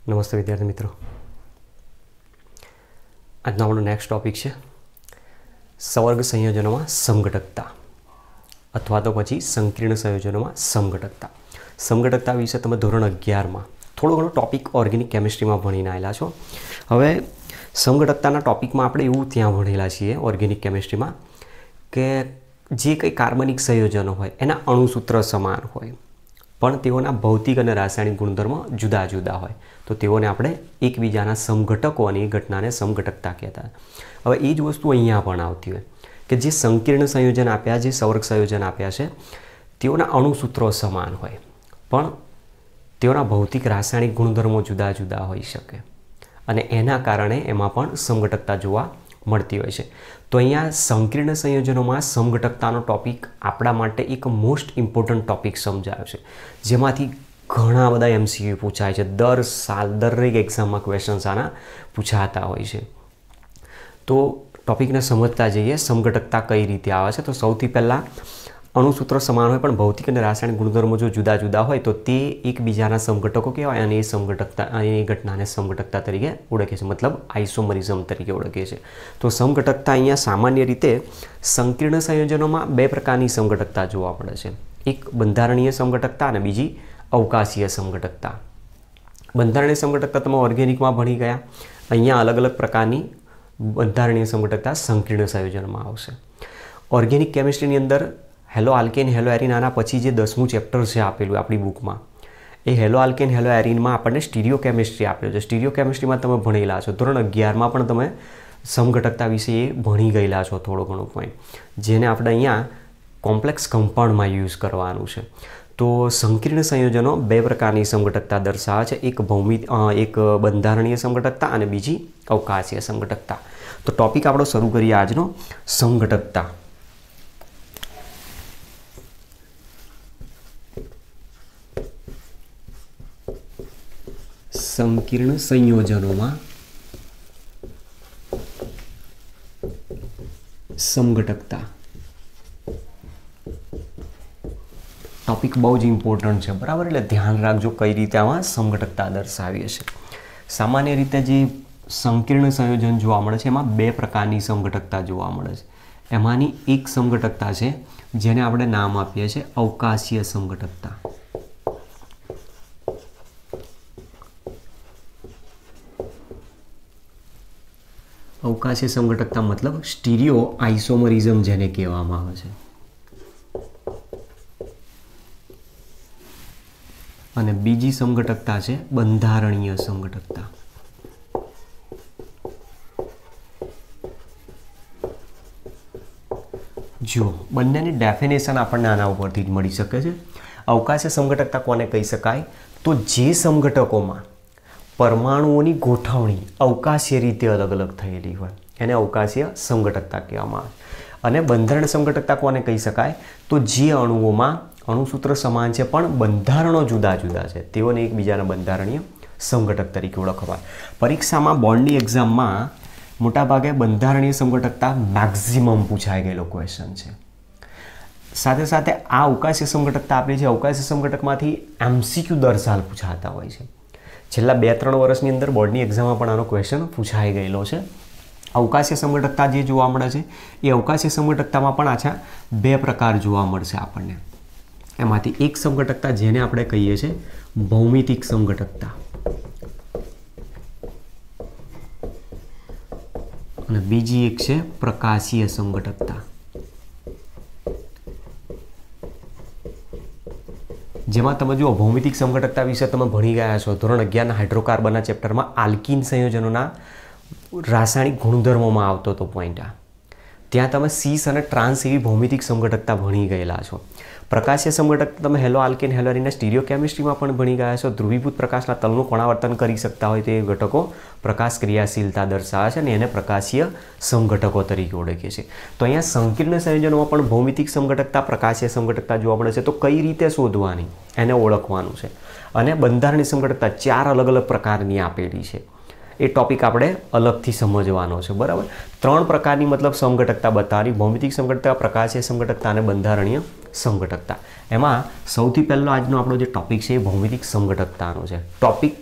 નમસ્તે વિદ્યાર્થી મિત્રો. આજનો આપણો નેક્સ્ટ ટોપિક છે સવર્ગ સંયોજનોમાં સમઘટકતા અથવા તો પછી સંકીર્ણ સંયોજનોમાં સમઘટકતા. સમઘટકતા વિશે તમે ધોરણ 11માં થોડો ઘણો ટોપિક ઓર્ગેનિક કેમિસ્ટ્રીમાં ભણીને આવેલા છો. હવે સમઘટકતાના ટોપિકમાં આપણે એવું ત્યાં ભણેલા છીએ ઓર્ગેનિક કેમિસ્ટ્રીમાં કે જે કંઈ કાર્બનિક સંયોજનો હોય એના અણુસૂત્ર સમાન હોય પણ તેઓના ભૌતિક અને રાસાયણિક ગુણધર્મો જુદા જુદા હોય તો તેઓને આપણે એકબીજાના સમઘટકોની ઘટનાને સમઘટકતા કહેતા. હવે એ જ વસ્તુ અહીંયા પણ આવતી હોય કે જે સંકીર્ણ સંયોજન આપ્યા, જે સવર્ગ સંયોજન આપ્યા છે તેઓના અણુસૂત્રો સમાન હોય પણ તેઓના ભૌતિક રાસાયણિક ગુણધર્મો જુદા જુદા હોઈ શકે અને એના કારણે એમાં પણ સમઘટકતા જોવા મળતી હોય છે. તો અહીંયા સંકીર્ણ સંયોજનોમાં સમઘટકતાનો ટોપિક આપણા માટે એક મોસ્ટ ઇમ્પોર્ટન્ટ ટોપિક સમજાયો છે, જેમાંથી ઘણા બધા MCQ પૂછાય છે. દર સાલ દરેક એક્ઝામમાં ક્વેશ્ચન્સ આના પૂછાતા હોય છે. તો ટોપિકને સમજતા જઈએ સમઘટકતા કઈ રીતે આવે છે. તો સૌથી પહેલાં અણુસૂત્રો સમાન હોય પણ ભૌતિક અને રાસાયણિક ગુણધર્મો જો જુદા જુદા હોય તો તે એકબીજાના સમઘટકો કહેવાય અને એ સમઘટકતા એ ઘટનાને સમઘટકતા તરીકે ઓળખે છે, મતલબ આઇસોમરિઝમ તરીકે ઓળખે છે. તો સમઘટકતા અહીંયા સામાન્ય રીતે સંકીર્ણ સંયોજનોમાં બે પ્રકારની સમઘટકતા જોવા મળે છે. એક બંધારણીય સમઘટકતા અને બીજી અવકાશીય સમઘટકતા. બંધારણીય સમઘટકતા તમે ઓર્ગેનિકમાં ભણી ગયા. અહીંયા અલગ અલગ પ્રકારની બંધારણીય સમઘટકતા સંકીર્ણ સંયોજનમાં આવશે. ઓર્ગેનિક કેમિસ્ટ્રીની અંદર હેલો આલ્કેન હેલો એરિન આના પછી જે 10મું ચેપ્ટર છે આપેલું આપણી બુકમાં, એ હેલો આલ્કેન હેલો એરિનમાં આપણને સ્ટીરિયો કેમિસ્ટ્રી આપેલું છે. સ્ટીરિયો કેમિસ્ટ્રીમાં તમે ભણેલા છો, ધોરણ 11માં પણ તમે સમઘટકતા વિશે એ ભણી ગયેલા છો થોડો ઘણો પોઈન્ટ, જેને આપણે અહીંયા કોમ્પ્લેક્સ કમ્પાઉન્ડમાં યુઝ કરવાનું છે. તો સંકીર્ણ સંયોજનો બે પ્રકારની સમઘટકતા દર્શાવે છે, એક બંધારણીય સમઘટકતા અને બીજી અવકાશીય સમઘટકતા. તો ટોપિક આપણો શરૂ કરીએ આજનો સમઘટકતા. સંકીર્ણ સંયોજનોમાં સમઘટકતા ટોપિક બહુ જ ઇમ્પોર્ટન્ટ છે, બરાબર? એટલે ધ્યાન રાખજો કઈ રીતે આમાં સમઘટકતા દર્શાવીએ છે. સામાન્ય રીતે જે સંકીર્ણ સંયોજન જોવા મળે છે એમાં બે પ્રકારની સમઘટકતા જોવા મળે છે. એમાંની એક સમઘટકતા છે જેને આપણે નામ આપીએ છીએ અવકાશીય સમઘટકતા. અવકાશીય સમઘટકતા મતલબ સ્ટીરિયો આઇસોમરિઝમ જેને કહેવામાં આવે છે. અને બીજી સમઘટકતા છે બંધારણીય સમઘટકતા. જુઓ, બંનેની ડેફિનેશન આપણને આના ઉપરથી જ મળી શકે છે. અવકાશીય સમઘટકતા કોને કહી શકાય? તો જે સમઘટકોમાં પરમાણુઓની ગોઠવણી અવકાશીય રીતે અલગ અલગ થયેલી હોય એને અવકાશીય સમઘટકતા કહેવામાં આવે. અને બંધારણ સમઘટકતા કોને કહી શકાય? તો જે અણુઓમાં અણુસૂત્ર સમાન છે પણ બંધારણો જુદા જુદા છે તેઓને એકબીજાના બંધારણીય સમઘટક તરીકે ઓળખવાય. પરીક્ષામાં બોર્ડની એક્ઝામમાં મોટાભાગે બંધારણીય સમઘટકતા મેક્ઝિમમ પૂછાઈ ગયેલો ક્વેશ્ચન છે. સાથે સાથે આ અવકાશીય સમઘટકતા આપણી છે, અવકાશીય સમઘટકમાંથી MCQ દર સાલ પૂછાતા હોય છે. છેલ્લા 2-3 વર્ષની અંદર બોર્ડની એક્ઝામમાં પણ આનો ક્વેશ્ચન પૂછાઈ ગયેલો છે. અવકાશીય સમઘટકતા જે જોવા મળે છે એ અવકાશીય સમઘટકતામાં પણ આછા બે પ્રકાર જોવા મળશે આપણને. એમાંથી એક સમઘટકતા જેને આપણે કહીએ છીએ ભૌમિતિક સમઘટકતા અને બીજી એક છે પ્રકાશીય સમઘટકતા. જેમાં તમે જુઓ ભૌમિતિક સમઘટકતા વિશે તમે ભણી ગયા છો ધોરણ 11ના હાઇડ્રોકાર્બનના ચેપ્ટરમાં આલ્કીન સંયોજનોના રાસાયણિક ગુણધર્મોમાં આવતો હતો પોઈન્ટ આ. ત્યાં તમે સીસ અને ટ્રાન્સ એવી ભૌમિતિક સમઘટકતા ભણી ગયેલા છો. પ્રકાશીય સમઘટકતા તમે હેલો આલ્કેન હેલો એરિનના સ્ટીરિયો કેમિસ્ટ્રીમાં પણ ભણી ગયા છો. ધ્રુવીભૂત પ્રકાશના તલનું કોણાવર્તન કરી શકતા હોય તે ઘટકો પ્રકાશ ક્રિયાશીલતા દર્શાવે છે અને એને પ્રકાશીય સમઘટકો તરીકે ઓળખે છે. તો અહીંયા સંકીર્ણ સંયોજનોમાં પણ ભૌમિતિક સમઘટકતા પ્રકાશીય સમઘટકતા જોવા મળે છે. તો કઈ રીતે શોધવાની એને ઓળખવાનું છે. અને બંધારણીય સમઘટકતા 4 અલગ અલગ પ્રકારની આપેલી છે. એ ટોપિક આપણે અલગથી સમજવાનો છે, બરાબર? 3 પ્રકારની મતલબ સમઘટકતા બતાવવાની: ભૌમિતિક સમઘટકતા, પ્રકાશીય સમઘટકતા અને બંધારણીય સમઘટકતા. એમાં સૌથી પહેલો આજનો આપણો જે ટોપિક છે એ ભૌમિતિક સમઘટકતાનો છે. ટોપિક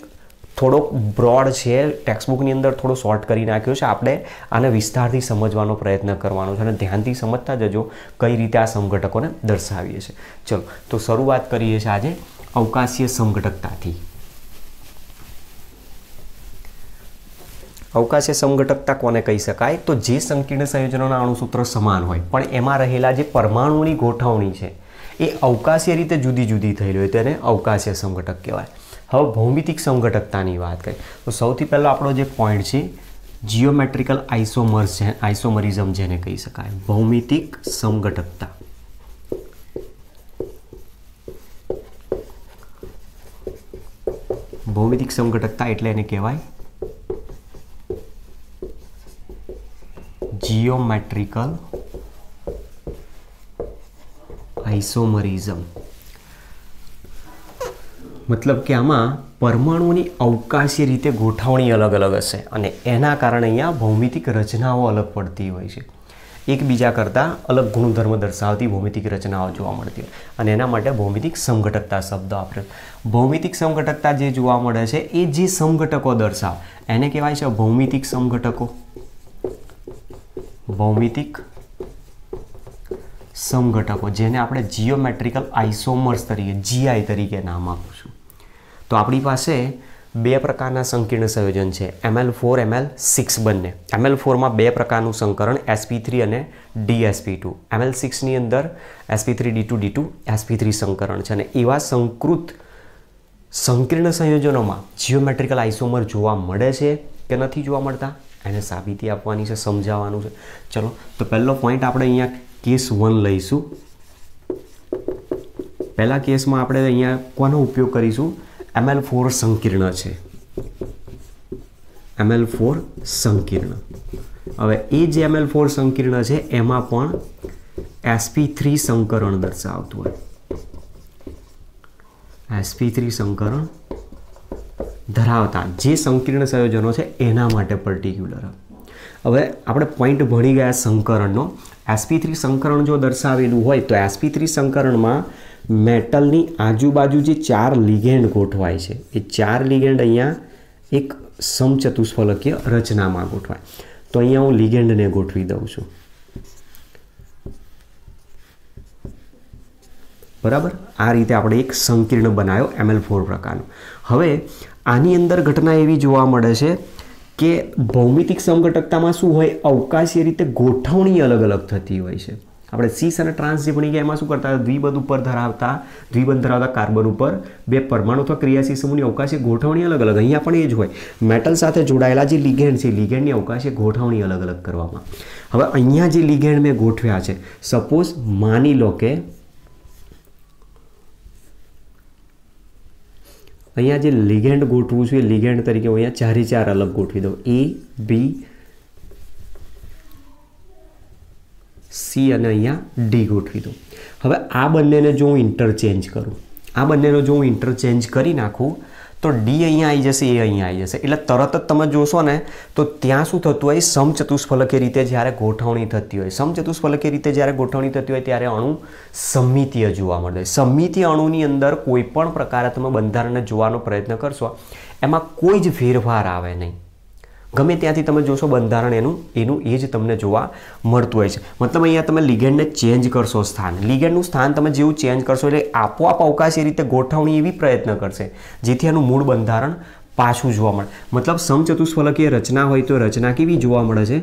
થોડોક બ્રોડ છે, ટેક્સ્ટબુકની અંદર થોડો શોર્ટ કરી નાખ્યો છે. આપણે આને વિસ્તારથી સમજવાનો પ્રયત્ન કરવાનો છે અને ધ્યાનથી સમજતા જજો કઈ રીતે આ સમઘટકોને દર્શાવીએ છીએ. ચલો તો શરૂઆત કરીએ છીએ આજે અવકાશીય સમઘટકતાથી. અવકાશીય સમઘટકતા કોને કહી શકાય? તો જે સંકીર્ણ સંયોજનોના અણુસૂત્રો સમાન હોય પણ એમાં રહેલા જે પરમાણુની ગોઠવણી છે એ અવકાશીય રીતે જુદી જુદી થયેલી હોય તેને અવકાશીય સમઘટક કહેવાય. હવે ભૌમિતિક સમઘટકતાની વાત કરીએ તો સૌથી પહેલો આપણો જે પોઈન્ટ છે જીઓમેટ્રિકલ આઇસોમરિઝમ જેને કહી શકાય. ભૌમિતિક સમઘટકતા. ભૌમિતિક સમઘટકતા એટલે એને કહેવાય જીઓમેટ્રિકલ આઇસોમરિઝમ. મતલબ કે આમાં પરમાણુઓની અવકાશીય રીતે ગોઠવણી અલગ અલગ હશે અને એના કારણે અહીંયા ભૌમિતિક રચનાઓ અલગ પડતી હોય છે. એકબીજા કરતાં અલગ ગુણધર્મ દર્શાવતી ભૌમિતિક રચનાઓ જોવા મળતી હોય અને એના માટે ભૌમિતિક સમઘટકતા શબ્દ વાપર્યો. ભૌમિતિક સમઘટકતા જે જોવા મળે છે એ જે સમઘટકો દર્શાવે એને કહેવાય છે ભૌમિતિક સમઘટકો. ભૌમિતિક સમઘટકો જેને આપણે જીઓમેટ્રિકલ આઇસોમર્સ તરીકે GI તરીકે નામ આપીશું. તો આપણી પાસે બે પ્રકારના સંકીર્ણ સંયોજન છે ML4 ML6 બંને. ML4માં બે પ્રકારનું સંકરણ sp3 અને dsp2. ML6ની અંદર sp3d2d2 sp3 સંકરણ છે અને એવા સંકીર્ણ સંયોજનોમાં જીઓમેટ્રિકલ આઇસોમર જોવા મળે છે કે નથી જોવા મળતા એને સાબિતી આપવાની છે, સમજાવવાનું છે. ચલો તો પહેલો પોઈન્ટ આપણે અહીંયા કેસ 1 લઈશું. પહેલા કેસમાં આપણે અહીંયા કોનો ઉપયોગ કરીશું? ML4 સંકીર્ણ છે. ML4 સંકીર્ણ. હવે એ જે ML4 સંકીર્ણ છે એમાં પણ sp3 સંકરણ દર્શાવતું હોય. sp3 સંકરણ ધરાવતા જે સંકીર્ણ સંયોજનો છે એના માટે પર્ટિક્યુલર. હવે આપણે પોઈન્ટ ભણી ગયા સંકરણનો. sp3 સંકરણ જો દર્શાવેલું હોય તો sp3 સંકરણમાં મેટલની આજુબાજુ જે 4 લિગેન્ડ ગોઠવાય છે એ 4 લિગેન્ડ અહીંયા એક સમચતુષ્ફલકીય રચનામાં ગોઠવાય. તો અહીંયા હું લિગેન્ડને ગોઠવી દઉં છું. બરાબર, આ રીતે આપણે એક સંકીર્ણ બનાવ્યો ML4 પ્રકારનો. હવે આની અંદર ઘટના એવી જોવા મળે છે કે ભૌમિતિક સમઘટકતામાં શું હોય? અવકાશીય રીતે ગોઠવણી અલગ અલગ થતી હોય છે. આપણે સીસ અને ટ્રાન્સ જે ભણી ગયા એમાં શું કરતા? દ્વિબંધ ધરાવતા કાર્બન ઉપર બે પરમાણુ અથવા ક્રિયાશીલ સમૂહની અવકાશીય ગોઠવણી અલગ અલગ. અહીંયા પણ એ જ હોય. મેટલ સાથે જોડાયેલા જે લિગેન્ડ છે લિગેન્ડની અવકાશીય ગોઠવણી અલગ અલગ કરવામાં. હવે અહીંયા જે લિગેન્ડ મેં ગોઠવ્યા છે, સપોઝ માની લો કે અહીંયા જે લિગેન્ડ ગોઠવું છું એ લિગેન્ડ તરીકે હું અહીંયા 4 4 અલગ ગોઠવી દઉં. A, B, C અને અહીંયા D ગોઠવી દઉં. હવે આ બંનેને જો હું ઇન્ટરચેન્જ કરી નાખું તો D અહીંયા આવી જશે, A અહીંયા આવી જશે. એટલે તરત જ તમે જોશો ને તો ત્યાં શું થતું હોય? સમચતુષ્ફલકીય રીતે જ્યારે ગોઠવણી થતી હોય, સમચતુષ્ફલકીય રીતે જ્યારે ગોઠવણી થતી હોય ત્યારે અણુ સમમિતીય જોવા મળે. સમમિતીય અણુની અંદર કોઈ પણ પ્રકારે તમે બંધારણને જોવાનો પ્રયત્ન કરશો એમાં કોઈ જ ફેરફાર આવે નહીં. ગમે ત્યાંથી તમે જોશો બંધારણ એનું એ જ તમને જોવા મળતું હોય છે. મતલબ અહીંયા તમે લિગેન્ડને ચેન્જ કરશો સ્થાન. લિગેન્ડનું સ્થાન તમે જેવું ચેન્જ કરશો એટલે આપોઆપ અવકાશી રીતે ગોઠવણી એવી પ્રયત્ન કરશે જેથી એનું મૂળ બંધારણ પાછું જોવા મળે. મતલબ સમચતુષ્ફલકીય રચના હોય તો રચના કેવી જોવા મળે છે?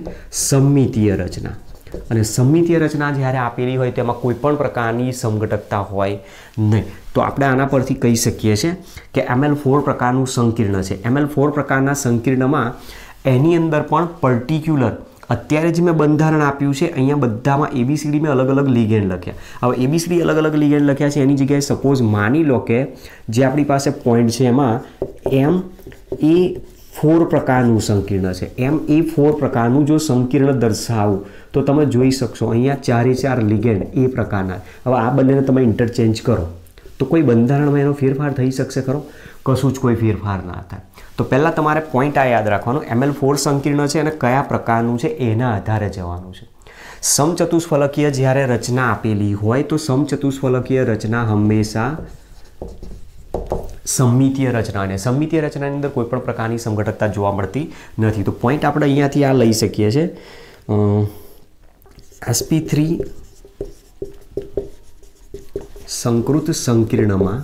સમમિતીય રચના. અને સમમિતીય રચના જ્યારે આપેલી હોય તેમાં કોઈ પણ પ્રકારની સમઘટકતા હોય નહીં. તો આપણે આના પરથી કહી શકીએ છીએ કે ML4 પ્રકારનું સંકીર્ણ છે. ML4 પ્રકારના સંકીર્ણમાં એની અંદર પણ પર્ટિક્યુલર અત્યારે જે મેં બંધારણ આપ્યું છે અહીંયા બધામાં ABCD મેં અલગ અલગ લિગેન્ડ લખ્યા. હવે ABCD અલગ અલગ લિગેન્ડ લખ્યા છે એની જગ્યાએ સપોઝ માની લો કે જે આપણી પાસે પોઈન્ટ છે એમાં MA4 પ્રકારનું સંકીર્ણ છે. MA4 પ્રકારનું જો સંકીર્ણ દર્શાવું તો તમે જોઈ શકશો અહીંયા 4 4 લિગેન્ડ એ પ્રકારના. હવે આ બંનેને તમે ઇન્ટરચેન્જ કરો તો કોઈ બંધારણમાં એનો ફેરફાર થઈ શકશે ખરો? કશું જ કોઈ ફેરફાર ના થાય. તો પહેલાં તમારે પોઈન્ટ આ યાદ રાખવાનો ML4 સંકીર્ણ છે અને કયા પ્રકારનું છે એના આધારે જવાનું છે. સમચતુષ્ફલકીય જ્યારે રચના આપેલી હોય તો સમચતુષ્ફલકીય રચના હંમેશા સમમિતીય રચના, અને સમમિતીય રચનાની અંદર કોઈ પણ પ્રકારની સમઘટકતા જોવા મળતી નથી. તો પોઈન્ટ આપણે અહીંયાથી આ લઈ શકીએ છીએ. sp3 સંકૃત સંકીર્ણમાં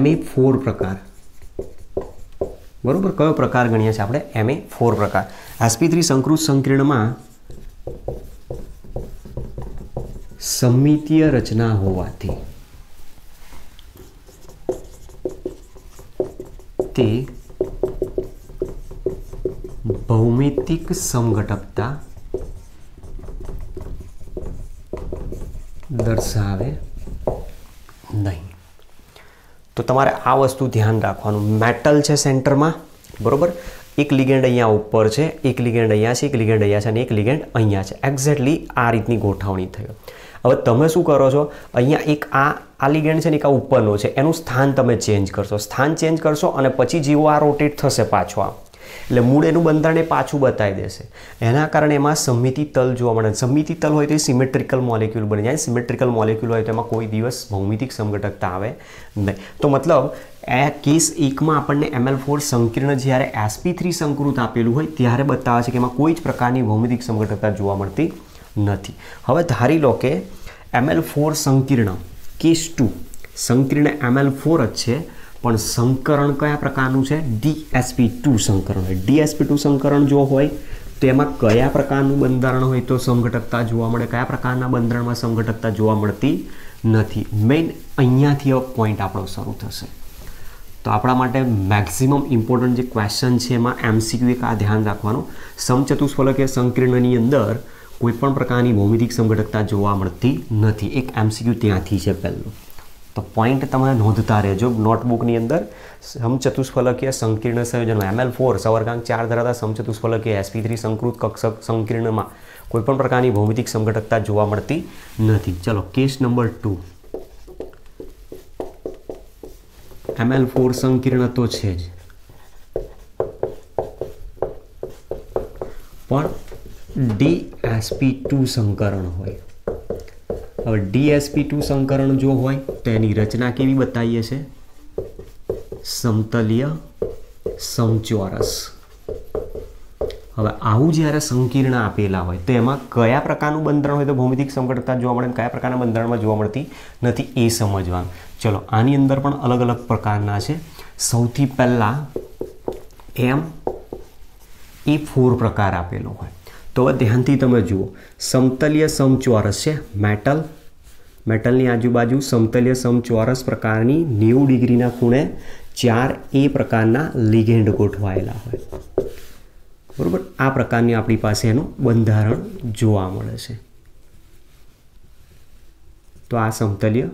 Ma4 પ્રકાર, બરોબર, કયો પ્રકાર ગણીએ છીએ આપણે? Ma4 પ્રકાર. sp3 સંકૃત સંકીર્ણમાં સમમિતીય રચના હોવાથી તે ભૌમિતિક સમઘટકતા દર્શાવે નહીં. તો તમારે આ વસ્તુ ધ્યાન રાખવાનું. મેટલ છે સેન્ટરમાં, બરોબર, એક લિગેન્ડ અહીંયા ઉપર છે, એક લિગેન્ડ અહીંયા છે, એક લિગેન્ડ અહીંયા છે અને એક લિગેન્ડ અહીંયા છે. એક્ઝેક્ટલી આ રીતની ગોઠવણી થઈ. હવે તમે શું કરો છો? અહીંયા એક આ લિગેન્ડ છે ને એક આ ઉપરનો છે, એનું સ્થાન તમે ચેન્જ કરશો. સ્થાન ચેન્જ કરશો અને પછી જેવો આ રોટેટ થશે પાછો આ, એટલે મૂળ એનું બંધારણ એ પાછું બતાવી દેશે. એના કારણે એમાં સમમિતિ તલ જોવા મળે. સમમિતિ તલ હોય તો એ સિમેટ્રિકલ મોલેક્યુલ બની જાય. સિમેટ્રિકલ મોલેક્યુલ હોય તો એમાં કોઈ દિવસ ભૌમિતિક સમઘટકતા આવે નહીં. તો મતલબ આ કેસ 1માં આપણને Ml4 સંકીર્ણ જ્યારે sp3 સંકૃત આપેલું હોય ત્યારે બતાવે છે કે એમાં કોઈ જ પ્રકારની ભૌમિતિક સમઘટકતા જોવા મળતી નથી. હવે ધારી લો કે Ml4 સંકીર્ણ કેસ 2 સંકીર્ણ Ml4 જ છે, પણ સંકરણ કયા પ્રકારનું છે? dsp2 સંકરણ હોય. dsp2 સંકરણ જો હોય તો એમાં કયા પ્રકારનું બંધારણ હોય તો સમઘટકતા જોવા મળે, કયા પ્રકારના બંધારણમાં સમઘટકતા જોવા મળતી નથી. મેઇન અહીંયાથી પોઈન્ટ આપણો શરૂ થશે. તો આપણા માટે મેક્સિમમ ઇમ્પોર્ટન્ટ જે ક્વેશ્ચન છે એમાં MCQ એક આ ધ્યાન રાખવાનું. સમચતુષ્ફલકીય સંકીર્ણની અંદર કોઈ પણ પ્રકારની ભૌમિતિક સમઘટકતા જોવા મળતી નથી. એક MCQ ત્યાંથી છે પહેલું. તો પોઈન્ટ તમે નોંધતા રહેજો નોટબુકની અંદર. સમચતુષ્ફલકીય સંકીર્ણ સંયોજનમાં Ml4 સવર્ગાંક 4 ધરાવતા સમચતુષ્ફલકીય sp3 સંકૃત કક્ષક સંકીર્ણમાં કોઈ પણ પ્રકારની ભૌમિતિક સમઘટકતા જોવા મળતી નથી. ચલો કેસ નંબર 2. Ml4 સંકીર્ણ તો છે જ, પણ dsp2 સંકરણ હોય. હવે dsp2 સંકરણ જો હોય તો એની રચના કેવી બતાવીએ છે? સમતલીય સમચોરસ. હવે આવું જ્યારે સંકીર્ણ આપેલા હોય તો એમાં કયા પ્રકારનું બંધારણ હોય તો ભૌમિતિક સમઘટકતા જોવા મળે, કયા પ્રકારના બંધારણમાં જોવા મળતી નથી એ સમજવાનું. ચલો આની અંદર પણ અલગ અલગ પ્રકારના છે. સૌથી પહેલા Ma4 પ્રકાર આપેલો હોય તો ધ્યાનથી તમે જુઓ. સમતલીય સમચોરસ છે મેટલ, મેટલની આજુબાજુ સમતલીય સમચોરસ પ્રકારની 90 ડિગ્રીના ખૂણે 4A પ્રકારના લિગેન્ડ ગોઠવાયેલા હોય, બરોબર. આ પ્રકારની આપણી પાસે એનું બંધારણ જોવા મળે છે. તો આ સમતલીય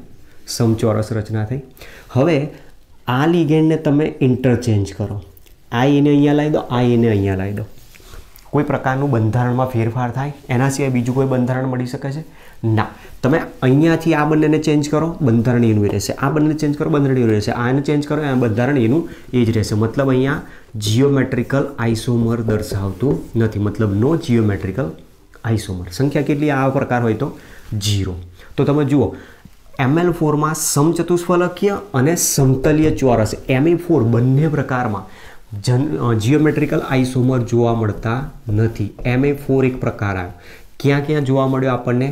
સમચોરસ રચના થઈ. હવે આ લિગેન્ડને તમે ઇન્ટરચેન્જ કરો. આ એને અહીંયા લાવી દો, આ એને અહીંયા લાવી દો. કોઈ પ્રકારનું બંધારણમાં ફેરફાર થાય એના સિવાય બીજું કોઈ બંધારણ મળી શકે છે? ના. તમે અહીંયાથી આ બંનેને ચેન્જ કરો, બંધારણ એનું એ રહેશે. આ બંનેને ચેન્જ કરો, બંધારણ એનું રહેશે. આને ચેન્જ કરો, આ બંધારણ એનું એ જ રહેશે. મતલબ અહીંયા જીઓમેટ્રિકલ આઇસોમર દર્શાવતું નથી. મતલબ નો જીઓમેટ્રિકલ આઇસોમર. સંખ્યા કેટલી આ પ્રકાર હોય તો 0. તો તમે જુઓ Ml4માં સમચતુષ્ફલકીય અને સમતલીય ચોરસ Ma4 બંને પ્રકારમાં જીઓમેટ્રિકલ આઇસોમર જોવા મળતા નથી. Ma4 એક પ્રકાર આવ્યો. ક્યાં ક્યાં જોવા મળ્યો આપણને?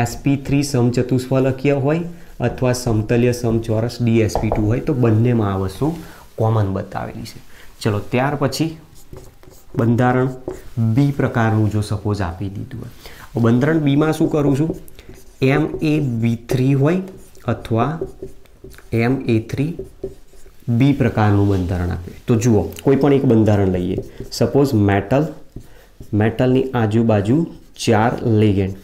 sp3 સમચતુષ્ફલકીય હોય અથવા સમતલીય સમચોરસ dsp2 હોય તો બંનેમાં આ વસ્તુ કોમન બતાવેલી છે. ચલો ત્યાર પછી બંધારણ બી પ્રકારનું જો સપોઝ આપી દીધું હોય, બંધારણ બીમાં શું કરું છું? MaB3 હોય અથવા Ma3B પ્રકારનું બંધારણ આપે. તો જુઓ કોઈ પણ એક બંધારણ લઈએ. સપોઝ મેટલની આજુબાજુ 4 લિગેન્ડ.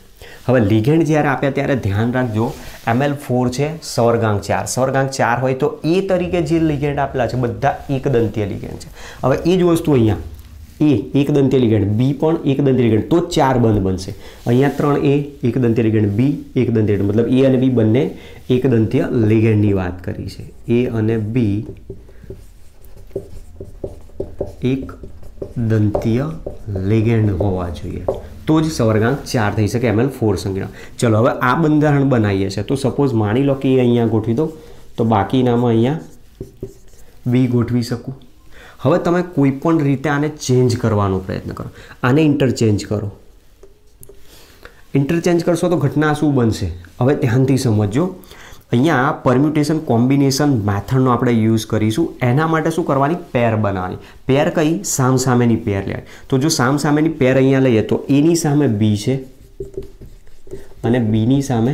હવે લિગેન્ડ જ્યારે આપ્યા ત્યારે ધ્યાન રાખજો Ml4 છે સવર્ગાંક 4. સવર્ગાંક 4 હોય તો એ તરીકે જે લિગેન્ડ આપેલા છે બધા એકદંતીય લિગેન્ડ છે. હવે એ જ વસ્તુ અહીંયા A એકદંતીય લિગેન્ડ, B પણ એકદંતીય લિગેન્ડ, તો 4 બંધ બનશે. અહીંયા 3A એકદંતીય લિગેન્ડ, B એકદંતીય, મતલબ A અને B બંને એકદંતીય લિગેન્ડની વાત કરી છે. A અને B એકદંતીય લિગેન્ડ હોવા જોઈએ. તો જ સવર્ગાંક 4 થઈ શકે Ml4 સંકીર્ણ. ચલો હવે આ બંધારણ બનાવીએ છીએ તો સપોઝ માની લો કે એ અહીંયા ગોઠવી દો તો બાકીનામાં અહીંયા બી ગોઠવી શકું. હવે તમે કોઈ પણ રીતે આને ચેન્જ કરવાનો પ્રયત્ન કરો, આને ઇન્ટરચેન્જ કરો. ઇન્ટરચેન્જ કરશો તો ઘટના શું બનશે? હવે ધ્યાનથી સમજજો. અહીંયા પરમ્યુટેશન કોમ્બિનેશન મેથડનો આપણે યુઝ કરીશું. એના માટે શું કરવાની? પેર બનાવવાની. પેર કઈ? સામસામેની પેર લેવાની. તો જો સામસામેની પેર અહીંયા લઈએ તો એની સામે બી છે અને બીની સામે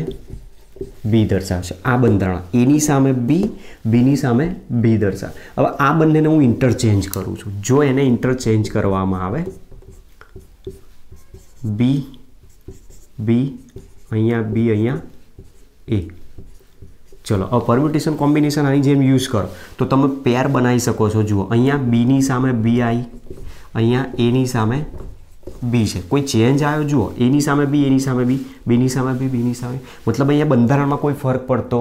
બી દર્શાવશે. આ બંધારણ એની સામે બી, બીની સામે બી દર્શાવે. હવે આ બંનેને હું ઇન્ટરચેન્જ કરું છું. જો એને ઇન્ટરચેન્જ કરવામાં આવે બી બી અહીંયા બી અહીંયા એ. ચલો હવે પરમ્યુટેશન કોમ્બિનેશન આની જેમ યુઝ કરો તો તમે પેર બનાવી શકો છો. જુઓ અહીંયા બીની સામે બી આવી, અહીંયા એની સામે બી છે. કોઈ ચેન્જ આવ્યો? જુઓ એની સામે બી, એની સામે બી, બીની સામે બી, બીની સામે. મતલબ અહીંયા બંધારણમાં કોઈ ફરક પડતો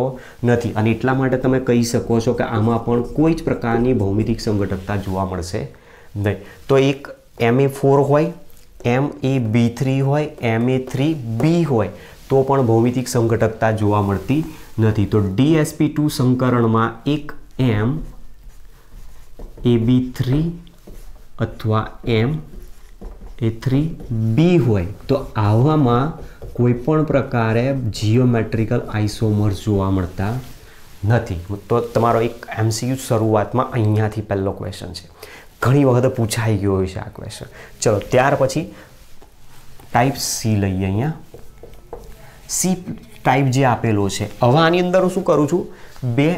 નથી અને એટલા માટે તમે કહી શકો છો કે આમાં પણ કોઈ જ પ્રકારની ભૌમિતિક સમઘટકતા જોવા મળશે નહીં. તો એક Ma4 હોય, Ma3 હોય, Ma3B હોય તો પણ ભૌમિતિક સમઘટકતા જોવા મળતી નથી. તો DsP2 સંકરણમાં એક MAB3 અથવા Ma3B હોય તો આવામાં કોઈ પણ પ્રકારે જીઓમેટ્રિકલ આઇસોમર્સ જોવા મળતા નથી. તો તમારો એક MCQ શરૂઆતમાં અહીંયાથી પહેલો ક્વેશ્ચન છે. ઘણી વખત પૂછાઈ ગયો હોય છે આ ક્વેશ્ચન. ચલો ત્યાર પછી ટાઈપ સી લઈએ. અહીંયા સી ટાઈપ જે આપેલો છે. હવે આની અંદર હું શું કરું છું? બે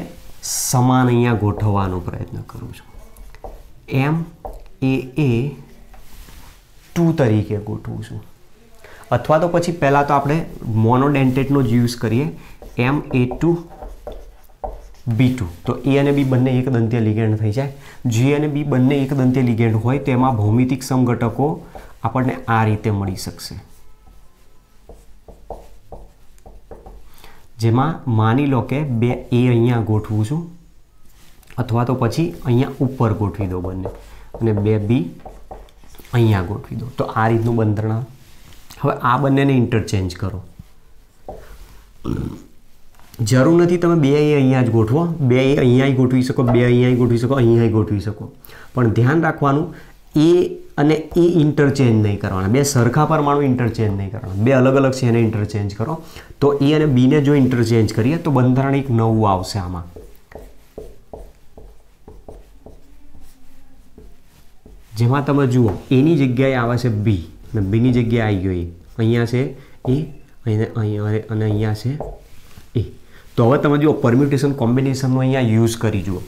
સમાન અહીંયા ગોઠવવાનો પ્રયત્ન કરું છું. MAA2 તરીકે ગોઠવું છું. અથવા તો પછી પહેલાં તો આપણે મોનોડેન્ટેટનો જ યુઝ કરીએ. MA2B2 તો એ અને બી બંને એક દંતીય લિગેન્ડ થઈ જાય. જે અને બી બંને એક દંતીય લિગેન્ડ હોય તો એમાં ભૌમિતિક સમઘટકો આપણને આ રીતે મળી શકશે. જેમાં માની લો કે બે એ અહીંયા ગોઠવું છું અથવા તો પછી અહીંયા ઉપર ગોઠવી દો બંને અને બે બી અહીંયા ગોઠવી દો. તો આ રીતનું બંધારણ. હવે આ બંનેને ઇન્ટરચેન્જ કરો. જરૂર નથી તમે બે એ અહીંયા જ ગોઠવો. બે એ અહીંયા ગોઠવી શકો, બે અહીંયા ગોઠવી શકો, અહીંયા ગોઠવી શકો. પણ ધ્યાન રાખવાનું એ અને એ ઇન્ટરચેન્જ નહીં કરવાના. બે સરખા પરમાણુ ઇન્ટરચેન્જ નહીં કરવાના. બે અલગ અલગ છે એને ઇન્ટરચેન્જ કરો. તો એ અને બીને જો ઇન્ટરચેન્જ કરીએ તો બંધારણ એક નવું આવશે આમાં. જેમાં તમે જુઓ એની જગ્યાએ આવે છે બી અને બીની જગ્યાએ આવી ગયો એ. અહીંયા છે એ અને અહીંયા છે એ. તો હવે તમે જુઓ પરમ્યુટેશન કોમ્બિનેશનનો અહીંયા યુઝ કરી જુઓ.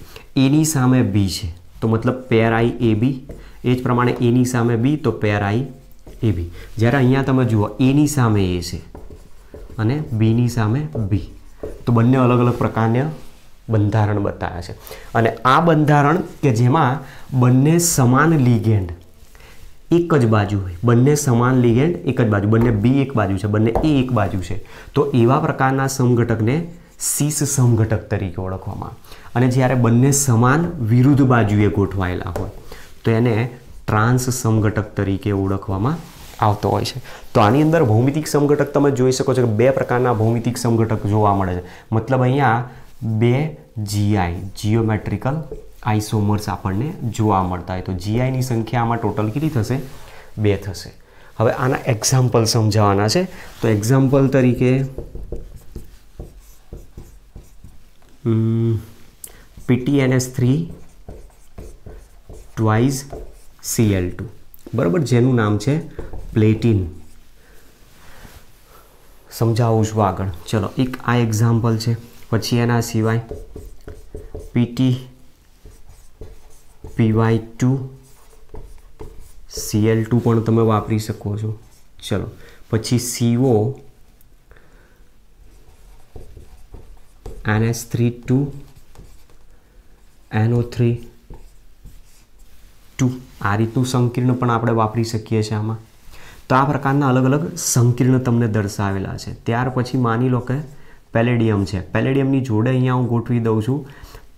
એની સામે બી છે તો મતલબ પેર આઈ એ બી. એ જ પ્રમાણે એની સામે બી તો પેર આઈ એ બી. જ્યારે અહીંયા તમે જુઓ એની સામે એ છે અને બીની સામે બી તો બંને અલગ અલગ પ્રકારના બંધારણ બતાવ્યા છે. અને આ બંધારણ કે જેમાં બંને સમાન લિગેન્ડ એક જ બાજુ હોય, બંને સમાન લિગેન્ડ એક જ બાજુ, બંને બી એક બાજુ છે, બંને એ એક બાજુ છે, તો એવા પ્રકારના સમઘટકને સીસ સમઘટક તરીકે ઓળખવામાં આવે. અને જ્યારે બંને સમાન વિરુદ્ધ બાજુએ ગોઠવાયેલા હોય તો એને ટ્રાન્સ સમઘટક તરીકે ઓળખવામાં આવતો હોય છે. તો આની અંદર ભૌમિતિક સમઘટક તમે જોઈ શકો છો કે બે પ્રકારના ભૌમિતિક સમઘટક જોવા મળે છે. મતલબ અહીંયા બે જીઆઈ જીઓમેટ્રિકલ આઇસોમર્સ આપણને જોવા મળતા હોય. તો જીઆઈની સંખ્યા આમાં ટોટલ કેટલી થશે? 2 થશે. હવે આના એક્ઝામ્પલ સમજાવવાના છે. તો એક્ઝામ્પલ તરીકે PTNS3 ટ્વાઇસ Cl2 બરાબર, જેનું નામ છે પ્લેટિન. સમજાવું છું આગળ. ચલો એક આ એક્ઝામ્પલ છે. પછી એના સિવાય PTPy2 Cl2 પણ તમે વાપરી શકો છો. ચલો પછી CO NS3 2 NO3 2 આ રીતનું સંકીર્ણ પણ આપણે વાપરી શકીએ છીએ આમાં. તો આ પ્રકારના અલગ અલગ સંકીર્ણ તમને દર્શાવેલા છે. ત્યાર પછી માની લો કે પેલેડિયમ છે. પેલેડિયમની જોડે અહીંયા હું ગોઠવી દઉં છું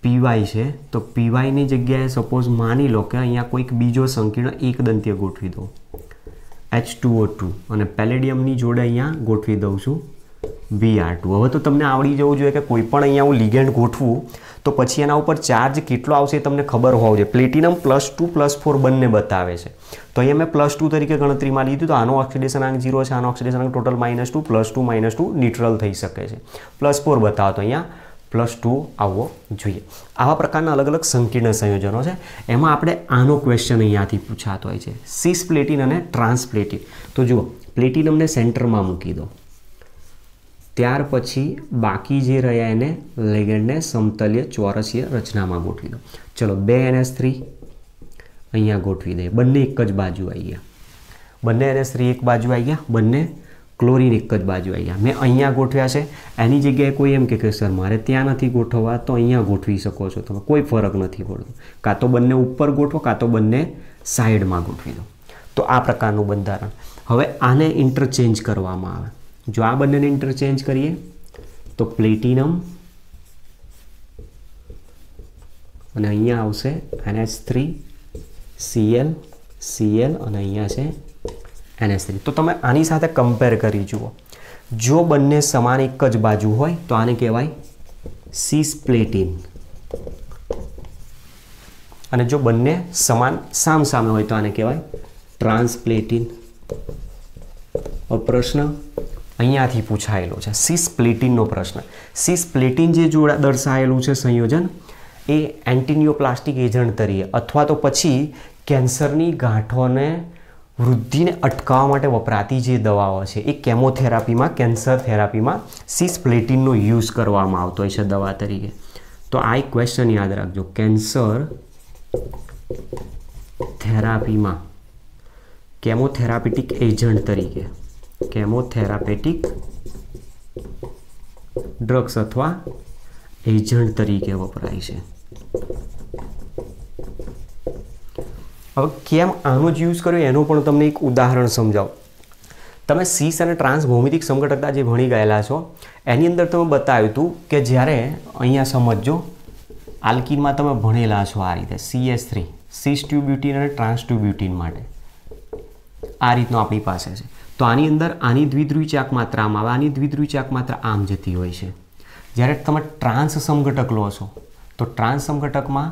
PY છે. તો PYની જગ્યાએ સપોઝ માની લો કે અહીંયા કોઈક બીજો સંકીર્ણ એક દંતીય ગોઠવી દો. H2O2 અને પેલેડિયમની જોડે અહીંયા ગોઠવી દઉં છું Br2. હવે તો તમને આવડી જવું જોઈએ કે કોઈ પણ અહીંયા હું લિગેન્ડ ગોઠવું તો પછી એના ઉપર ચાર્જ કેટલો આવશે એ તમને ખબર હોવો જોઈએ. પ્લેટિનમ +2 +4 બંને બતાવે છે, તો અહીંયા મેં +2 તરીકે ગણતરીમાં લીધું. તો આનો ઓક્સિડેશનાંક 0 છે, આનો ઓક્સિડેશનાંક ટોટલ -2, +2 -2 ન્યુટ્રલ થઈ શકે છે. +4 બતાવો તો અહીંયા +2 આવવો જોઈએ. આવા પ્રકારના અલગ અલગ સંકીર્ણ સંયોજનો છે. એમાં આપણે આનો ક્વેશ્ચન અહીંયાથી પૂછાતો હોય છે, સિસ પ્લેટિન અને ટ્રાન્સ પ્લેટિન. તો જુઓ, પ્લેટિનમને સેન્ટરમાં મૂકી દો, ત્યાર પછી બાકી જે રહ્યા એને લિગેન્ડને સમતલીય ચોરસીય રચનામાં ગોઠવી દો. ચલો 2 NH3 અહીંયા ગોઠવી દઈએ. બંને એક જ બાજુ આવી ગયા. બંને NH3 એક બાજુ આવી ગયા, બંને ક્લોરીન એક જ બાજુ આવી ગયા. મેં અહીંયા ગોઠવ્યા છે. એની જગ્યાએ કોઈ એમ કે સર મારે ત્યાં નથી ગોઠવવા, તો અહીંયા ગોઠવી શકો છો તમે, કોઈ ફરક નથી પડતો. કાં તો બંને ઉપર ગોઠવો, કાં તો બંને સાઈડમાં ગોઠવી દો. તો આ પ્રકારનું બંધારણ. હવે આને ઇન્ટરચેન્જ કરવામાં આવે. જો આ બંનેને ઇન્ટરચેન્જ કરીએ તો પ્લેટિનમ અને અહીંયા આવશે NH3 Cl Cl અને અહીંયા છે NH3. તો તમે આની સાથે કમ્પેર કરી જુઓ. જો બંને સમાન એક જ બાજુ હોય તો આને કહેવાય સિસ પ્લેટિન, અને જો બંને સમાન સામસામે હોય તો આને કહેવાય ટ્રાન્સ પ્લેટિન. પ્રશ્ન અહીંયાથી પૂછાયેલો છે, સિસ પ્લેટિનનો પ્રશ્ન. સિસ પ્લેટિન જે જોડા દર્શાવેલું છે સંયોજન, એ એન્ટીનિયોપ્લાસ્ટિક એજન્ટ તરીકે અથવા તો પછી કેન્સરની ગાંઠોને વૃદ્ધિને અટકાવવા માટે વપરાતી જે દવાઓ છે એ કેમોથેરાપીમાં, કેન્સર થેરાપીમાં સિસ પ્લેટિનનો યુઝ કરવામાં આવતો હોય છે દવા તરીકે. તો આ એક ક્વેશ્ચન યાદ રાખજો, કેન્સર થેરાપીમાં કેમોથેરાપેટિક એજન્ટ તરીકે, કેમોથેરાપેટિક ડ્રગ્સ અથવા એજન્ટ તરીકે વપરાય છે. હવે કેમ આનો જ યુઝ કર્યો એનું પણ તમને એક ઉદાહરણ સમજાવું. તમે સિસ અને ટ્રાન્સ ભૌમિતિક સમઘટકતા જે ભણી ગયેલા છો એની અંદર તમે બતાવ્યું હતું કે જ્યારે અહીંયા સમજો, આલ્કીનમાં તમે ભણેલા છો આ રીતે CH3 સિસ ટ્યુબ્યુટીન અને ટ્રાન્સ ટ્યુબ્યુટીન માટે આ રીતનો આપણી પાસે છે. તો આની અંદર આની દ્વિધ્રુવી ચાક માત્રા આમ આવે, આની દ્વિધ્રુવી ચાક માત્રા આમ જતી હોય છે. જ્યારે તમે ટ્રાન્સ સમઘટક લો છો તો ટ્રાન્સ સમઘટકમાં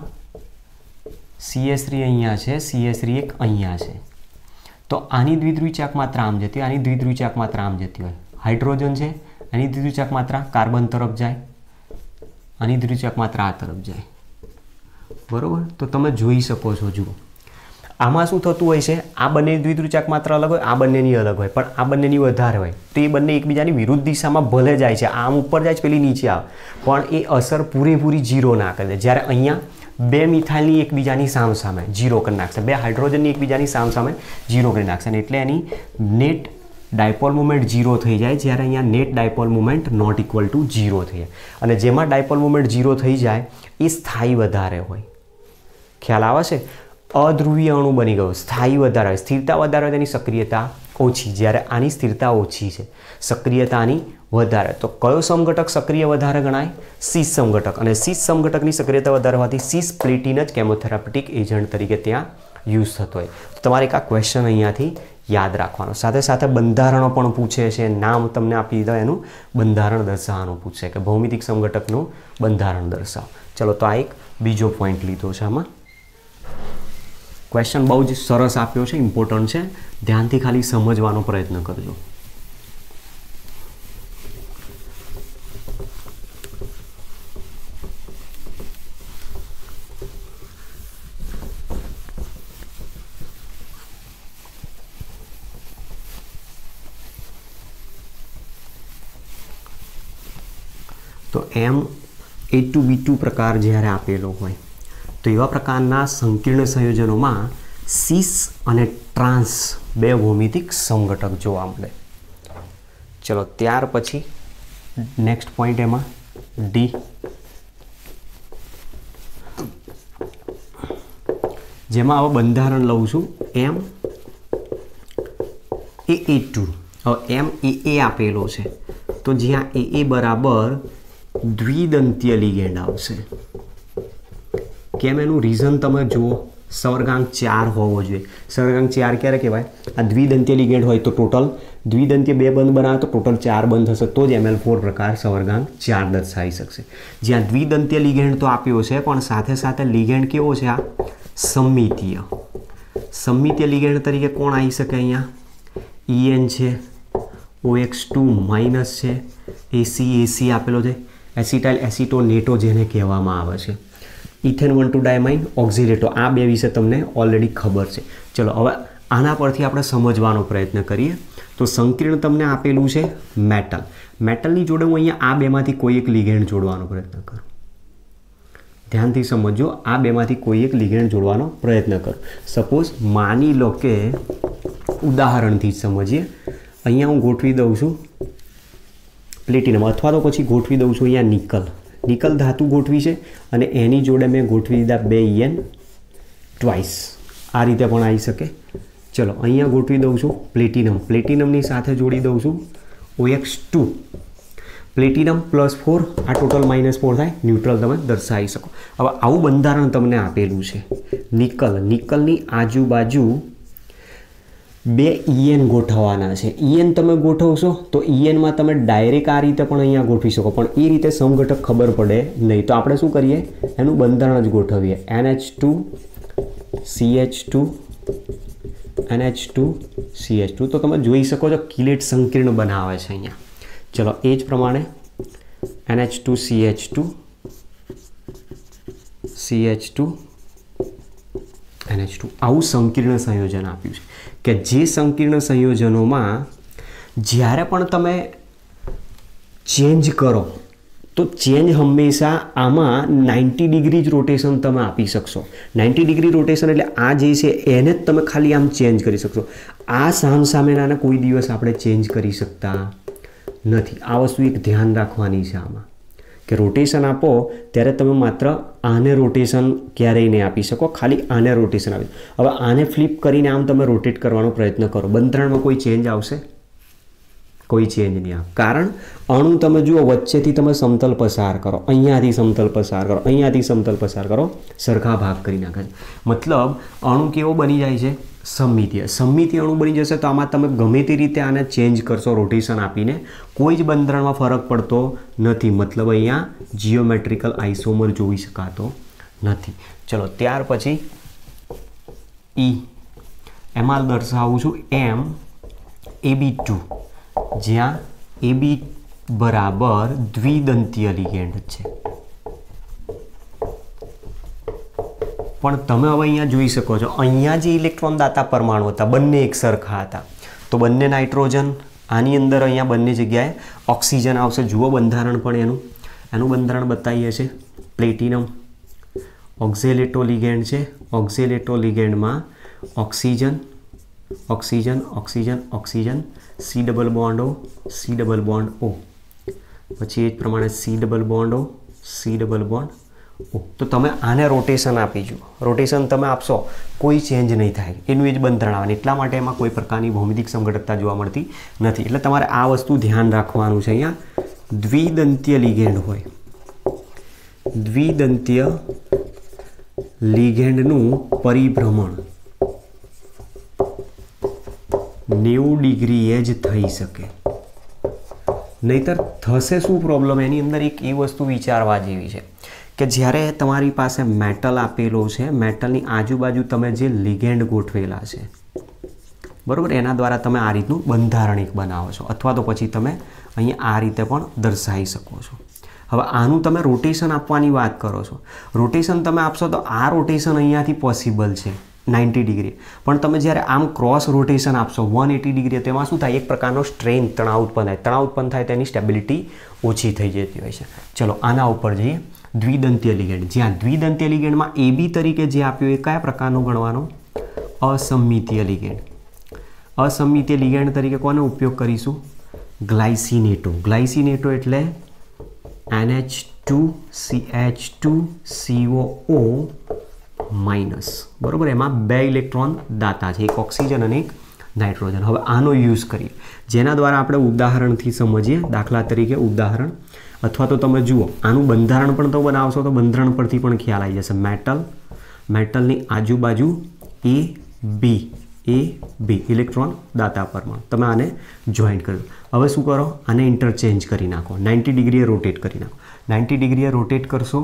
CH3 અહીંયા છે, CH3 એક અહીંયા છે. તો આની દ્વિધ્રુવી ચાક માત્રા આમ જતી હોય, આની દ્વિધ્રુવી ચાક માત્રા આમ જતી હોય. હાઇડ્રોજન છે, આની દ્વિધ્રુવી ચાક માત્રા કાર્બન તરફ જાય, આની દ્વિધ્રુવી ચાક માત્રા આ તરફ જાય. બરોબર? તો તમે જોઈ શકો છો. જુઓ આમાં શું થતું હોય છે, આ બંનેની દ્વિધ્રુવી ચાક માત્રા અલગ હોય, આ બંનેની અલગ હોય, પણ આ બંનેની વધારે હોય. તો એ બંને એકબીજાની વિરુદ્ધ દિશામાં ભલે જાય છે, આમ ઉપર જાય છે, પેલી નીચે આવે, પણ એ અસર પૂરેપૂરી 0 ના કરે. જ્યારે અહીંયા 2 મિથાઇલની એકબીજાની સામસામે 0 કરી નાખશે, 2 હાઇડ્રોજનની એકબીજાની સામસામે 0 કરી નાખશે, અને એટલે એની નેટ ડાયપોલ મુમેન્ટ 0 થઈ જાય. જ્યારે અહીંયા net dipole moment not equal to 0 થઈ જાય. અને જેમાં ડાયપોલ મુમેન્ટ 0 થઈ જાય એ સ્થાયી વધારે હોય. ખ્યાલ આવે છે? અધ્રુવીય અણુ બની ગયો, સ્થાયી વધારે હોય, સ્થિરતા વધારે હોય, તેની સક્રિયતા ઓછી. જ્યારે આની સ્થિરતા ઓછી છે, સક્રિયતા આની વધારે. તો કયો સમઘટક સક્રિય વધારે ગણાય? સિસ સમઘટક. અને સિસ સમઘટકની સક્રિયતા વધારે હોવાથી સિસ પ્લેટિન જ કેમોથેરાપ્યુટિક એજન્ટ તરીકે ત્યાં યુઝ થતો હોય. તો તમારે એક આ ક્વેશ્ચન અહીંયાથી યાદ રાખવાનો. સાથે સાથે બંધારણો પણ પૂછે છે, નામ તમને આપી દીધા, એનું બંધારણ દર્શાવવાનું પૂછે કે ભૌમિતિક સમઘટકનું બંધારણ દર્શાવો. ચલો, તો આ એક બીજો પોઈન્ટ લીધો છે. આમાં ક્વેશ્ચન બહુ જ સરસ આપ્યો છે, ઇમ્પોર્ટન્ટ છે, ધ્યાનથી ખાલી સમજવાનો પ્રયત્ન કરજો. તો M A2B2 પ્રકાર જ્યારે આપેલો હોય તો એવા પ્રકારના સંકીર્ણ સંયોજનોમાં સિસ અને ટ્રાન્સ બે ભૌમિતિક સમઘટક જોવા મળે. ચલો, ત્યાર પછી નેક્સ્ટ પોઈન્ટ એમાં ડી, જેમાં હવે બંધારણ લઉં છું MAA2. હવે MAA આપેલો છે તો જ્યાં AA બરાબર દ્વિદંતીય લિગેન્ડ આવશે. કેમ? એનું રીઝન તમે જુઓ. સવર્ગાંક 4 હોવો જોઈએ। સવર્ગાંક 4 ક્યારે કહેવાય? આ દ્વિદંતીય લિગેન્ડ હોય તો ટોટલ દ્વિદંતીય 2 બંધ બનાવે તો ટોટલ 4 બંધ થશે, તો જ ML4 પ્રકાર સવર્ગાંક 4 દર્શાવી શકશે। જ્યાં દ્વિદંતીય લિગેન્ડ તો આપ્યો છે, પણ સાથે સાથે લિગેન્ડ કેવો છે? આ સમમિતીય। સમમિતીય લિગેન્ડ તરીકે કોણ આવી શકે? અહીંયા EN છે, OX2 માઇનસ છે, AC આપેલો છે, એસિટાઇલ એસિટોનેટો જેને કહેવામાં આવે છે, ઇથેન 1,2 ડાયમાઇન ઓક્ઝિલેટો, આ બે વિશે તમને ઓલરેડી ખબર છે। ચલો હવે આના પરથી આપણે સમજવાનો પ્રયત્ન કરીએ। તો સંકીર્ણ તમને આપેલું છે મેટલ, મેટલની જોડે હું અહીંયા આ બેમાંથી કોઈ એક લિગેન્ડ જોડવાનો પ્રયત્ન કરું। ધ્યાનથી સમજો, આ બેમાંથી કોઈ એક લિગેન્ડ જોડવાનો પ્રયત્ન કરો। સપોઝ માની લો કે ઉદાહરણથી જ સમજીએ, અહીંયા હું ગોઠવી દઉં છું પ્લેટિનમ, અથવા તો પછી ગોઠવી દઉં છું અહીંયા નિકલ, નિકલ ધાતુ ગોઠવી છે અને એની જોડે મેં ગોઠવી દીધા 2 EN ટ્વાઇસ, આ રીતે પણ આવી શકે। ચલો અહીંયા ગોઠવી દઉં છું પ્લેટિનમ, પ્લેટિનમની સાથે જોડી દઉં છું OX2, પ્લેટિનમ +4, આ ટોટલ -4 થાય, ન્યુટ્રલ તમે દર્શાવી શકો। હવે આવું બંધારણ તમને આપેલું છે નિકલ, નિકલની આજુબાજુ 2 EN ગોઠવવાના છે। EN તમે ગોઠવશો તો EN માં તમે ડાયરેક્ટ આ રીતે પણ અહીંયા ગોઠવી શકો, પણ એ રીતે સમઘટક ખબર પડે નહીં, તો આપણે શું કરીએ? એનું બંધારણ જ ગોઠવીએ, NH2 CH2 NH2 CH2, તો તમે જોઈ શકો છો કિલેટ સંકીર્ણ બનાવે છે અહીંયા। ચલો એ જ પ્રમાણે NH2 CH2 CH2 NH2, આવું સંકીર્ણ સંયોજન આપ્યું છે કે જે સંકીર્ણ સંયોજનોમાં જ્યારે પણ તમે ચેન્જ કરો તો ચેન્જ હંમેશા આમાં 90 ડિગ્રી જ રોટેશન તમે આપી શકશો। 90 ડિગ્રી રોટેશન એટલે આ જે છે એને જ તમે ખાલી આમ ચેન્જ કરી શકશો, આ સામસામેનાને કોઈ દિવસ આપણે ચેન્જ કરી શકતા નથી। આ વસ્તુ એક ધ્યાન રાખવાની છે આમાં, કે રોટેશન આપો ત્યારે તમે માત્ર આને રોટેશન ક્યારેય નહીં આપી શકો, ખાલી આને રોટેશન આપી। હવે આને ફ્લિપ કરીને આમ તમે રોટેટ કરવાનો પ્રયત્ન કરો, બંધારણમાં કોઈ ચેન્જ આવશે? કોઈ ચેન્જ નહીં આવે, કારણ અણુ તમે જુઓ વચ્ચેથી તમે સમતલ પસાર કરો, અહીંયાથી સમતલ પસાર કરો, અહીંયાથી સમતલ પસાર કરો, સરખા ભાગ કરી નાખે છે। મતલબ અણુ કેવો બની જાય છે? સમમિતીય। સમમિતીય અણુ બની જશે તો આમાં તમે ગમે તે રીતે આને ચેન્જ કરશો રોટેશન આપીને, કોઈ જ બંધારણમાં ફરક પડતો નથી। મતલબ અહીંયા જીઓમેટ્રિકલ આઇસોમર જોઈ શકાતો નથી। ચલો ત્યાર પછી E, એમાં દર્શાવું છું MAB2, જ્યાં AB બરાબર દ્વિદંતીય લિગેન્ડ છે। પણ તમે હવે અહીંયા જોઈ શકો છો, અહીંયા જે ઇલેક્ટ્રોન દાતા પરમાણુ હતા બંને એક સરખા હતા, તો બંને નાઇટ્રોજન, આની અંદર અહીંયા બંને જગ્યાએ ઓક્સિજન આવશે। જુઓ બંધારણ પણ એનું બંધારણ બતાવીએ છીએ। પ્લેટિનમ ઓક્ઝેલેટો લિગેન્ડ છે, ઓક્ઝેલેટો લિગેન્ડમાં oxygen oxygen oxygen oxygen, C double bond O, C double bond O, પછી એ જ પ્રમાણે C double bond O, C double bond O। તો તમે આને રોટેશન આપી જુઓ, રોટેશન તમે આપશો કોઈ ચેન્જ નહીં થાય, એનું એ જ બંધારણ આવે, એટલા માટે એમાં કોઈ પ્રકારની ભૌમિતિક સમઘટકતા જોવા મળતી નથી। એટલે તમારે આ વસ્તુ ધ્યાન રાખવાનું છે। અહીંયા દ્વિદંતીય લિગેન્ડ હોય, દ્વિદંતીય લિગેન્ડનું પરિભ્રમણ 90 ડિગ્રીએ જ થઈ શકે, નહીતર થશે શું પ્રોબ્લેમ? એની અંદર એક એ વસ્તુ વિચારવા જેવી છે કે જ્યારે તમારી પાસે મેટલ આપેલો છે, મેટલની આજુબાજુ તમે જે લિગેન્ડ ગોઠવેલા છે બરાબર, એના દ્વારા તમે આ રીતનું બંધારણ એક બનાવો છો, અથવા તો પછી તમે અહીંયા આ રીતે પણ દર્શાવી શકો છો। હવે આનું તમે રોટેશન આપવાની વાત કરો છો, રોટેશન તમે આપશો તો આ રોટેશન અહીંયાથી પોસિબલ છે 90 ડિગ્રી, પણ તમે જ્યારે આમ ક્રોસ રોટેશન આપશો 180 ડિગ્રી, તેમાં શું થાય? એક પ્રકારનો સ્ટ્રેન, તણાવ ઉત્પન્ન થાય, તણાવ ઉત્પન્ન થાય તેની સ્ટેબિલિટી ઓછી થઈ જતી હોય છે। ચલો આના ઉપર જઈએ, દ્વિદંતીય લિગેન્ડ, જ્યાં દ્વિદંતીય લિગેન્ડમાં AB તરીકે જે આપ્યું એ કયા પ્રકારનો ગણવાનો? અસમમિતીય લિગેન્ડ। અસમમિતીય લિગેન્ડ તરીકે કોનો ઉપયોગ કરીશું? ગ્લાયસિનેટો। ગ્લાયસિનેટો એટલે NH2CH2COO માઇનસ, બરાબર, એમાં 2 ઇલેક્ટ્રોન દાતા છે, એક ઓક્સિજન અને એક નાઇટ્રોજન। હવે આનો યુઝ કરીએ, જેના દ્વારા આપણે ઉદાહરણથી સમજીએ। દાખલા તરીકે ઉદાહરણ, અથવા તો તમે જુઓ આનું બંધારણ પણ તો બનાવશો તો બંધારણ પરથી પણ ખ્યાલ આવી જશે। મેટલ મેટલની આજુબાજુ એ બી ઇલેક્ટ્રોન દાતા પરમાણુ. તમે આને જોઈન્ટ કરી દો. હવે શું કરો, આને ઇન્ટરચેન્જ કરી નાખો, 90 ડિગ્રીએ રોટેટ કરી નાખો. 90 ડિગ્રીએ રોટેટ કરશો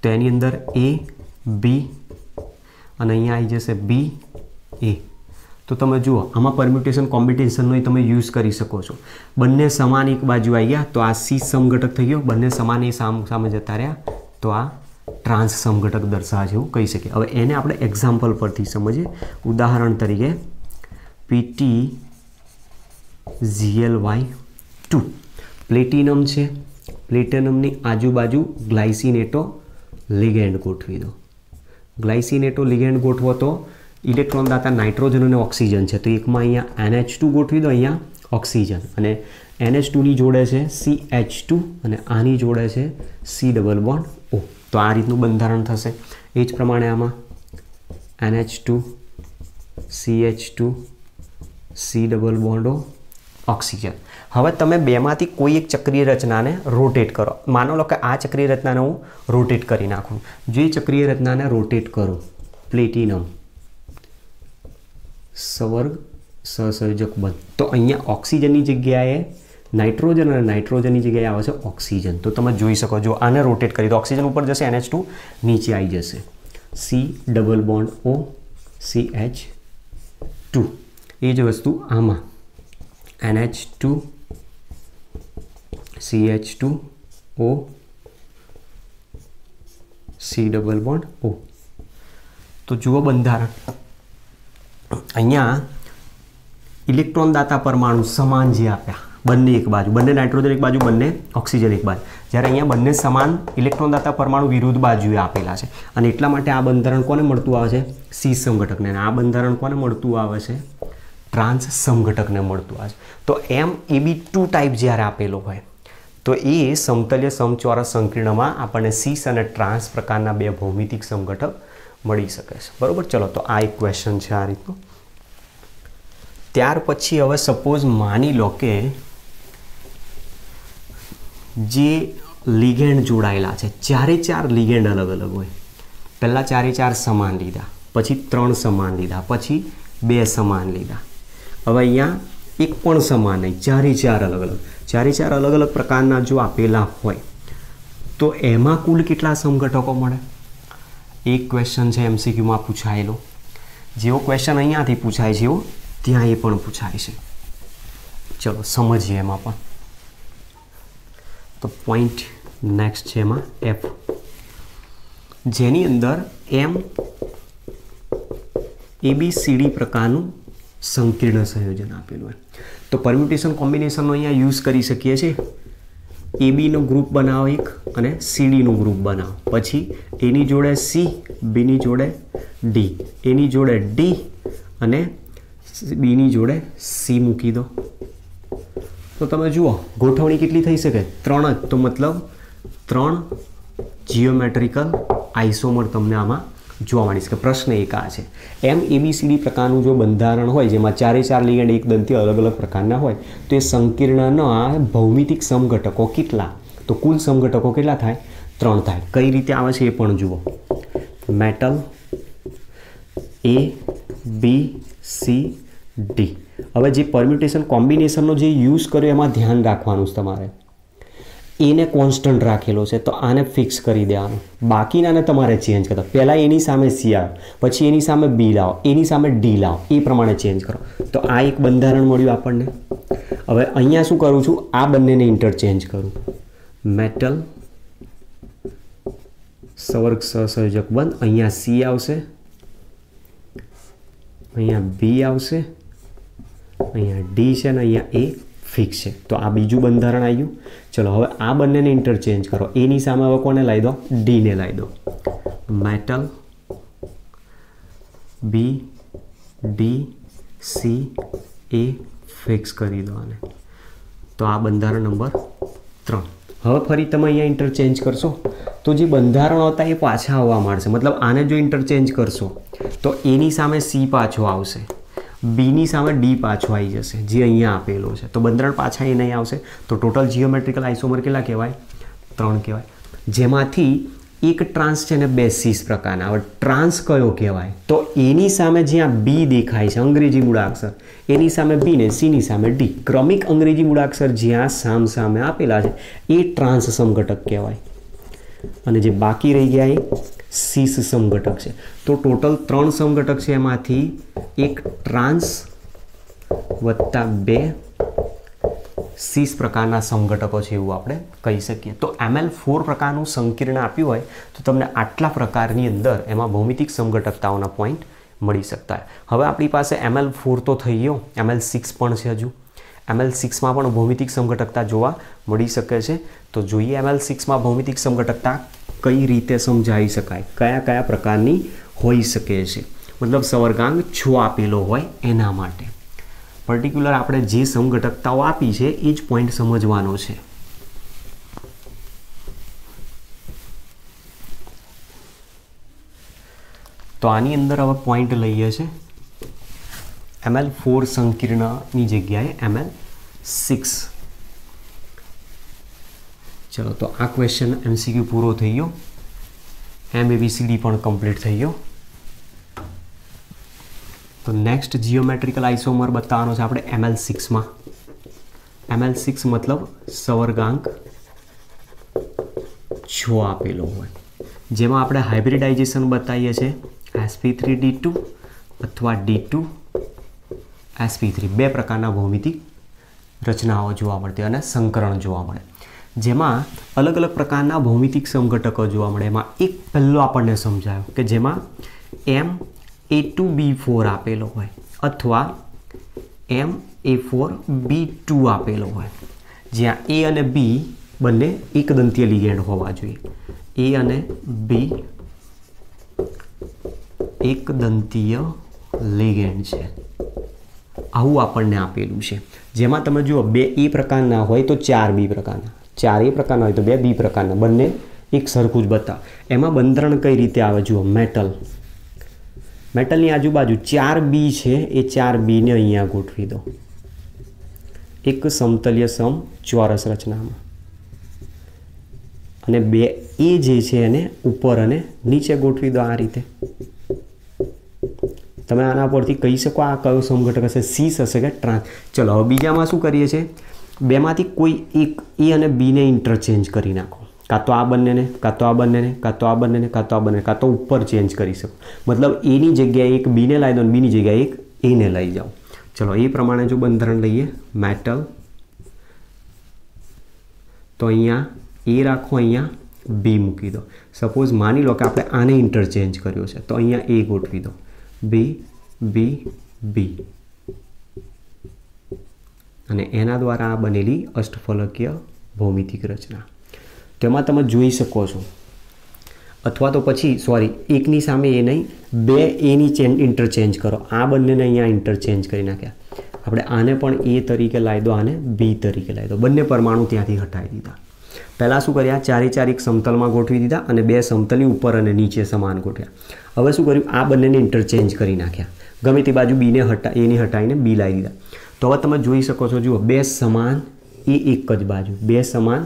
તો એની અંદર એ બી અને અહીંયા આવી જશે બી એ. તો તમે જુઓ આમાં પરમ્યુટેશન કોમ્બિનેશનનો તમે યુઝ કરી શકો છો. બંને સમાન એક બાજુ આવી ગયા તો આ સી સમઘટક થઈ ગયો. બંને સમાન એ સામે જતા રહ્યા તો આ ટ્રાન્સ સમઘટક દર્શાવે છે એવું કહી શકીએ. હવે એને આપણે એક્ઝામ્પલ પરથી સમજીએ. ઉદાહરણ તરીકે PtGlY2 પ્લેટિનમ છે. પ્લેટિનમની આજુબાજુ ગ્લાયસિનેટો લિગેન્ડ ગોઠવી દો. ગ્લાયસિનેટો લિગેન્ડ ગોઠવો તો ઇલેક્ટ્રોન દાતા નાઇટ્રોજન અને ઓક્સિજન છે તો એકમાં અહીંયા NH2 ગોઠવી દો, અહીંયા ઓક્સિજન, અને NH2ની જોડે છે CH2 અને આની જોડે છે C ડબલ બોન્ડ O. તો આ રીતનું બંધારણ થશે. એ જ પ્રમાણે આમાં NH2 CH2 C double bond O oxygen. હવે તમે બેમાંથી કોઈ એક ચક્રીય રચનાને રોટેટ કરો. માનો લો કે આ ચક્રીય રચનાને હું રોટેટ કરી નાખું. જે ચક્રીય રચનાને રોટેટ કરું, પ્લેટિનમ સવર્ગ સહસંયોજક બંધ, તો અહીંયા ઓક્સિજનની જગ્યાએ નાઇટ્રોજન અને નાઇટ્રોજનની જગ્યાએ આવે છે ઓક્સિજન. તો તમે જોઈ શકો, જો આને રોટેટ કરી તો ઓક્સિજન ઉપર જશે, NH2 નીચે આવી જશે, C double bond O CH2. એ જ વસ્તુ આમાં NH2 CH2 O C double bond O. તો જુઓ બંધારણ, અહીંયા ઇલેક્ટ્રોન દાતા પરમાણુ સમાન જે આપ્યા, બંને એક બાજુ, બંને નાઇટ્રોજન એક બાજુ, બંને ઓક્સિજન એક બાજુ. જ્યારે અહીંયા બંને સમાન ઇલેક્ટ્રોન દાતા પરમાણુ વિરુદ્ધ બાજુએ આપેલા છે અને એટલા માટે આ બંધારણ કોને મળતું આવે છે? સી સમઘટકને. અને આ બંધારણ કોને મળતું આવે છે? ટ્રાન્સ સમઘટકને મળતું આવે છે. તો MeB2 ટાઈપ જ્યારે આપેલો હોય તો એ સમતલ્ય સમચોરસ સંકીર્ણમાં આપણને સીસ અને ટ્રાન્સ પ્રકારના બે ભૌમિતિક સમઘટક મળી શકે છે. બરાબર, ચલો તો આ એક ક્વેશ્ચન છે આ રીતનું. ત્યાર પછી હવે સપોઝ માની લો કે જે લિગેન્ડ જોડાયેલા છે, ચારે ચાર લિગેન્ડ અલગ અલગ હોય. પહેલાં ચારે ચાર સમાન લીધા, પછી 3 સમાન લીધા, પછી 2 સમાન લીધા. હવે અહીંયા એક પણ સમાન નહીં, ચારે ચાર અલગ અલગ. ચારે ચાર અલગ અલગ પ્રકારના જો આપેલા હોય તો એમાં કુલ કેટલા સમઘટકો મળે? એક ક્વેશ્ચન છે MCQમાં પૂછાયેલો. જેવો ક્વેશ્ચન અહીંયાથી પૂછાય છે એવો ત્યાં એ પણ પૂછાય છે. ચલો સમજીએ એમાં પણ. તો પોઈન્ટ નેક્સ્ટ છે એમાં F, જેની અંદર MABCD પ્રકારનું સંકીર્ણ સંયોજન આપેલું હોય. તો પરમ્યુટેશન કોમ્બિનેશનનો અહીંયા યુઝ કરી શકીએ છીએ. AB નો ગ્રુપ બનાવો એક અને CD નું ગ્રુપ બનાવો, પછી એની જોડે C, Bની જોડે D, એની જોડે D અને Bની જોડે C મૂકી દો. તો તમે જુઓ ગોઠવણી કેટલી થઈ શકે? 3 જ. તો મતલબ 3 જીઓમેટ્રિકલ આઇસોમર તમને આમાં જોવા મળી શકે. પ્રશ્ન એક આ છે, MABCD પ્રકારનું જો બંધારણ હોય જેમાં ચારે ચાર લિગેન્ડ એકદમથી અલગ અલગ પ્રકારના હોય તો એ સંકીર્ણના ભૌમિતિક સમઘટકો કેટલા? તો કુલ સમઘટકો કેટલા થાય? 3 થાય. કઈ રીતે આવે છે એ પણ જુઓ. Metal A B C D. હવે જે પરમ્યુટેશન કોમ્બિનેશનનો જે યુઝ કર્યો એમાં ધ્યાન રાખવાનું છે તમારે. એને કોન્સ્ટન્ટ રાખેલો છે તો આને ફિક્સ કરી દેવાનું, બાકીનાને તમારે ચેન્જ કરો. પહેલાં એની સામે C આવો, પછી એની સામે B લાવો, એની સામે D લાવો, એ પ્રમાણે ચેન્જ કરો. તો આ એક બંધારણ મળ્યું આપણને. હવે અહીંયા શું કરું છું? આ બંનેને ઇન્ટરચેન્જ કરું. મેટલ સવર્ગ સહસંયોજક બંધ, અહીંયા C આવશે, અહીંયા B આવશે, અહીંયા D છે ને અહીંયા A ફિક્સ છે. તો આ બીજું બંધારણ આવ્યું. ચલો હવે આ બંનેને ઇન્ટરચેન્જ કરો. એની સામે હવે કોને લાવી દો? ડીને લાવી દો. Metal B D C A fix કરી દો આને. તો આ બંધારણ નંબર 3. હવે ફરી તમે અહીંયા ઇન્ટરચેન્જ કરશો તો જે બંધારણો હતા એ પાછા આવવા માંડશે. મતલબ આને જો ઇન્ટરચેન્જ કરશો તો એની સામે C પાછો આવશે, બીની સામે ડી પાછો આવી જશે જે અહીંયા આપેલો છે. તો બંધારણ પાછા એ નહીં આવશે. તો ટોટલ જીઓમેટ્રિકલ આઇસોમર કેટલા કહેવાય? 3 કહેવાય. જેમાંથી એક ટ્રાન્સ છે ને બે સીસ પ્રકારના. હવે ટ્રાન્સ કયો કહેવાય? તો એની સામે જ્યાં બી દેખાય છે અંગ્રેજી મૂળાક્ષર, એની સામે બી ને સીની સામે ડી, ક્રમિક અંગ્રેજી મૂળાક્ષર જ્યાં સામ સામે આપેલા છે એ ટ્રાન્સ સમઘટક કહેવાય. અને જે બાકી રહી ગયા એ સીસ સમઘટક છે. તો ટોટલ 3 સમઘટક છે, એમાંથી એક ટ્રાન્સ વત્તા 2 સીસ પ્રકારના સમઘટકો છે એવું આપણે કહી શકીએ. તો ML4 પ્રકારનું સંકીર્ણ આપ્યું હોય તો તમને આટલા પ્રકારની અંદર એમાં ભૌમિતિક સમઘટકતાઓના પોઈન્ટ મળી શકતા હોય. હવે આપણી પાસે ML4 તો થઈ ગયો, ML6 પણ છે હજુ. ML6માં પણ ભૌમિતિક સમઘટકતા જોવા મળી શકે છે. તો જોઈએ ML6માં ભૌમિતિક સમઘટકતા કઈ રીતે સમજાવી શકાય, કયા કયા પ્રકારની હોઈ શકે છે, મતલબ સવર્ગાંક 6 આપેલો હોય એના માટે. પર્ટિક્યુલર આપણે જે સમઘટકતાઓ આપી છે એ જ પોઈન્ટ સમજવાનો છે. તો આની અંદર હવે પોઈન્ટ લઈએ છે ML4 સંકીર્ણની જગ્યાએ ML6. ચલો, તો આ ક્વેશ્ચન MCQ પૂરો થઈ ગયો. MABCD પણ કમ્પ્લીટ થઈ ગયો. તો નેક્સ્ટ જીઓમેટ્રિકલ આઇસોમર બતાવવાનો છે આપણે ML6માં. ML6 મતલબ સવર્ગાંક 6 આપેલો હોય, જેમાં આપણે હાઇબ્રિડાઇઝેશન બતાવીએ છીએ sp3d2 અથવા d2sp3, 2 પ્રકારના ભૌમિતિક રચનાઓ જોવા મળતી અને સંકરણ જોવા મળે, જેમાં અલગ અલગ પ્રકારના ભૌમિતિક સમઘટકો જોવા મળે. એમાં એક પહેલો આપણને સમજાયો કે જેમાં MA2B4 આપેલો હોય અથવા MA4B2 આપેલો હોય, જ્યાં A અને B બંને એકદંતીય લિગેન્ડ હોવા જોઈએ. A અને B એકદંતીય લિગેન્ડ છે, આવું આપણને આપેલું છે. જેમાં તમે જુઓ 2 A પ્રકારના હોય તો 4 B પ્રકારના, 4 A પ્રકારના હોય તો 2 B પ્રકારના, બંને એક સરખું જ બતાવે. એમાં બંધારણ કઈ રીતે આવે જુઓ. મેટલની આજુબાજુ 4 B છે, એ 4 B ને અહીંયા ગોઠવી દો એક સમતલીય સમચોરસ રચનામાં, અને 2 A જે છે એને ઉપર અને નીચે ગોઠવી દો આ રીતે. તમે આના પરથી કહી શકો આ કયો સમઘટક હશે, સીસ હશે કે ટ્રાન્સ. ચલો, હવે બીજામાં શું કરીએ છીએ, બેમાંથી કોઈ એક A અને B ને ઇન્ટરચેન્જ કરી નાખો, કાં તો આ બંનેને, કાં તો આ બંનેને, કાં તો આ બંનેને, કાં તો આ બંને, કાં તો ઉપર ચેન્જ કરી શકો. મતલબ એની જગ્યાએ એક બીને લાવી દો અને બીની જગ્યાએ એક એને લઈ જાઓ. ચલો, એ પ્રમાણે જો બંધારણ લઈએ મેટલ, તો અહીંયા A રાખો, અહીંયા B મૂકી દો. સપોઝ માની લો કે આપણે આને ઇન્ટરચેન્જ કર્યો છે, તો અહીંયા A ગોઠવી દો, B B B, અને એના દ્વારા આ બનેલી અષ્ટફલકીય ભૌમિતિક રચના. તેમાં તમે જોઈ શકો છો, અથવા તો પછી એકની સામે એ નહીં, 2 એની ઇન્ટરચેન્જ કરો. આ બંનેને અહીંયા ઇન્ટરચેન્જ કરી નાખ્યા. આપણે આને પણ A તરીકે લાવી દો, આને B તરીકે લાવી દો. બંને પરમાણુ ત્યાંથી હટાવી દીધા. પહેલાં શું કર્યા, 4 એક સમતલમાં ગોઠવી દીધા અને 2 સમતલની ઉપર અને નીચે સમાન ગોઠવ્યા. હવે શું કર્યું, આ બંનેને ઇન્ટરચેન્જ કરી નાખ્યા. ગમે તે બાજુ Bને એની હટાવીને B લાવી દીધા. તો હવે તમે જોઈ શકો છો, જુઓ 2 સમાન એ એક જ બાજુ, 2 સમાન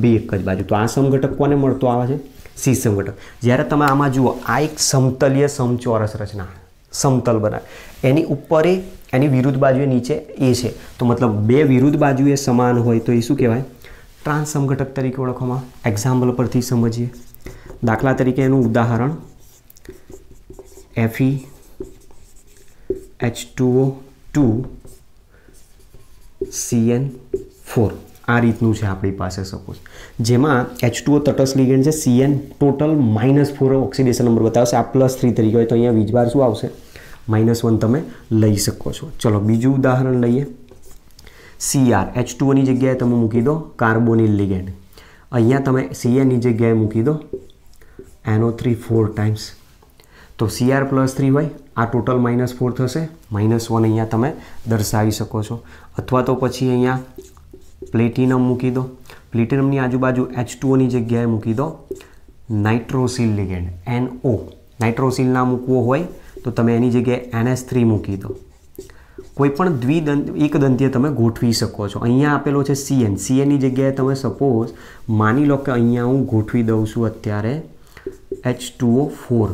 B એક જ બાજુ. તો આ સમઘટક કોને મળતો આવે છે, સી સમઘટક. જ્યારે તમે આમાં જુઓ, આ એક સમતલીય સમચોરસ રચના, સમતલ બનાવે, એની ઉપર એની વિરુદ્ધ બાજુએ નીચે એ છે, તો મતલબ 2 વિરુદ્ધ બાજુએ સમાન હોય તો એ શું કહેવાય, ટ્રાન્સ સમઘટક તરીકે ઓળખવામાં. એક્ઝામ્પલ પરથી સમજીએ. દાખલા તરીકે એનું ઉદાહરણ FeH2O2 CN4 આ રીતનું છે આપણી પાસે. સપોઝ જેમાં H2O તટસ્થ લિગેન્ડ છે, CN ટોટલ -4 ઓક્સિડેશન નંબર બતાવશે. આ +3 તરીકે હોય તો અહીંયા વીજભાર શું આવશે, -1 તમે લઈ શકો છો. ચલો, બીજું ઉદાહરણ લઈએ. Cr H2Oની જગ્યાએ તમે મૂકી દો કાર્બોનિલ લિગેન્ડ. અહીંયા તમે Cnની જગ્યાએ મૂકી દો NO3 4 ટાઈમ્સ. તો Cr +3 હોય, આ ટોટલ -4 થશે, -1 અહીંયા તમે દર્શાવી શકો છો. અથવા તો પછી અહીંયા પ્લેટિનમ મૂકી દો. પ્લેટિનમની આજુબાજુ H2Oની જગ્યાએ મૂકી દો નાઇટ્રોસિલ લિગેન્ડ NO. નાઇટ્રોસિલ ના મૂકવો હોય તો તમે એની જગ્યાએ NH3 મૂકી દો. કોઈ પણ એકદંતીય તમે ગોઠવી શકો છો. અહીંયા આપેલો છે CN. CNની જગ્યાએ તમે સપોઝ માની લો કે અહીંયા હું ગોઠવી દઉં છું અત્યારે H2O4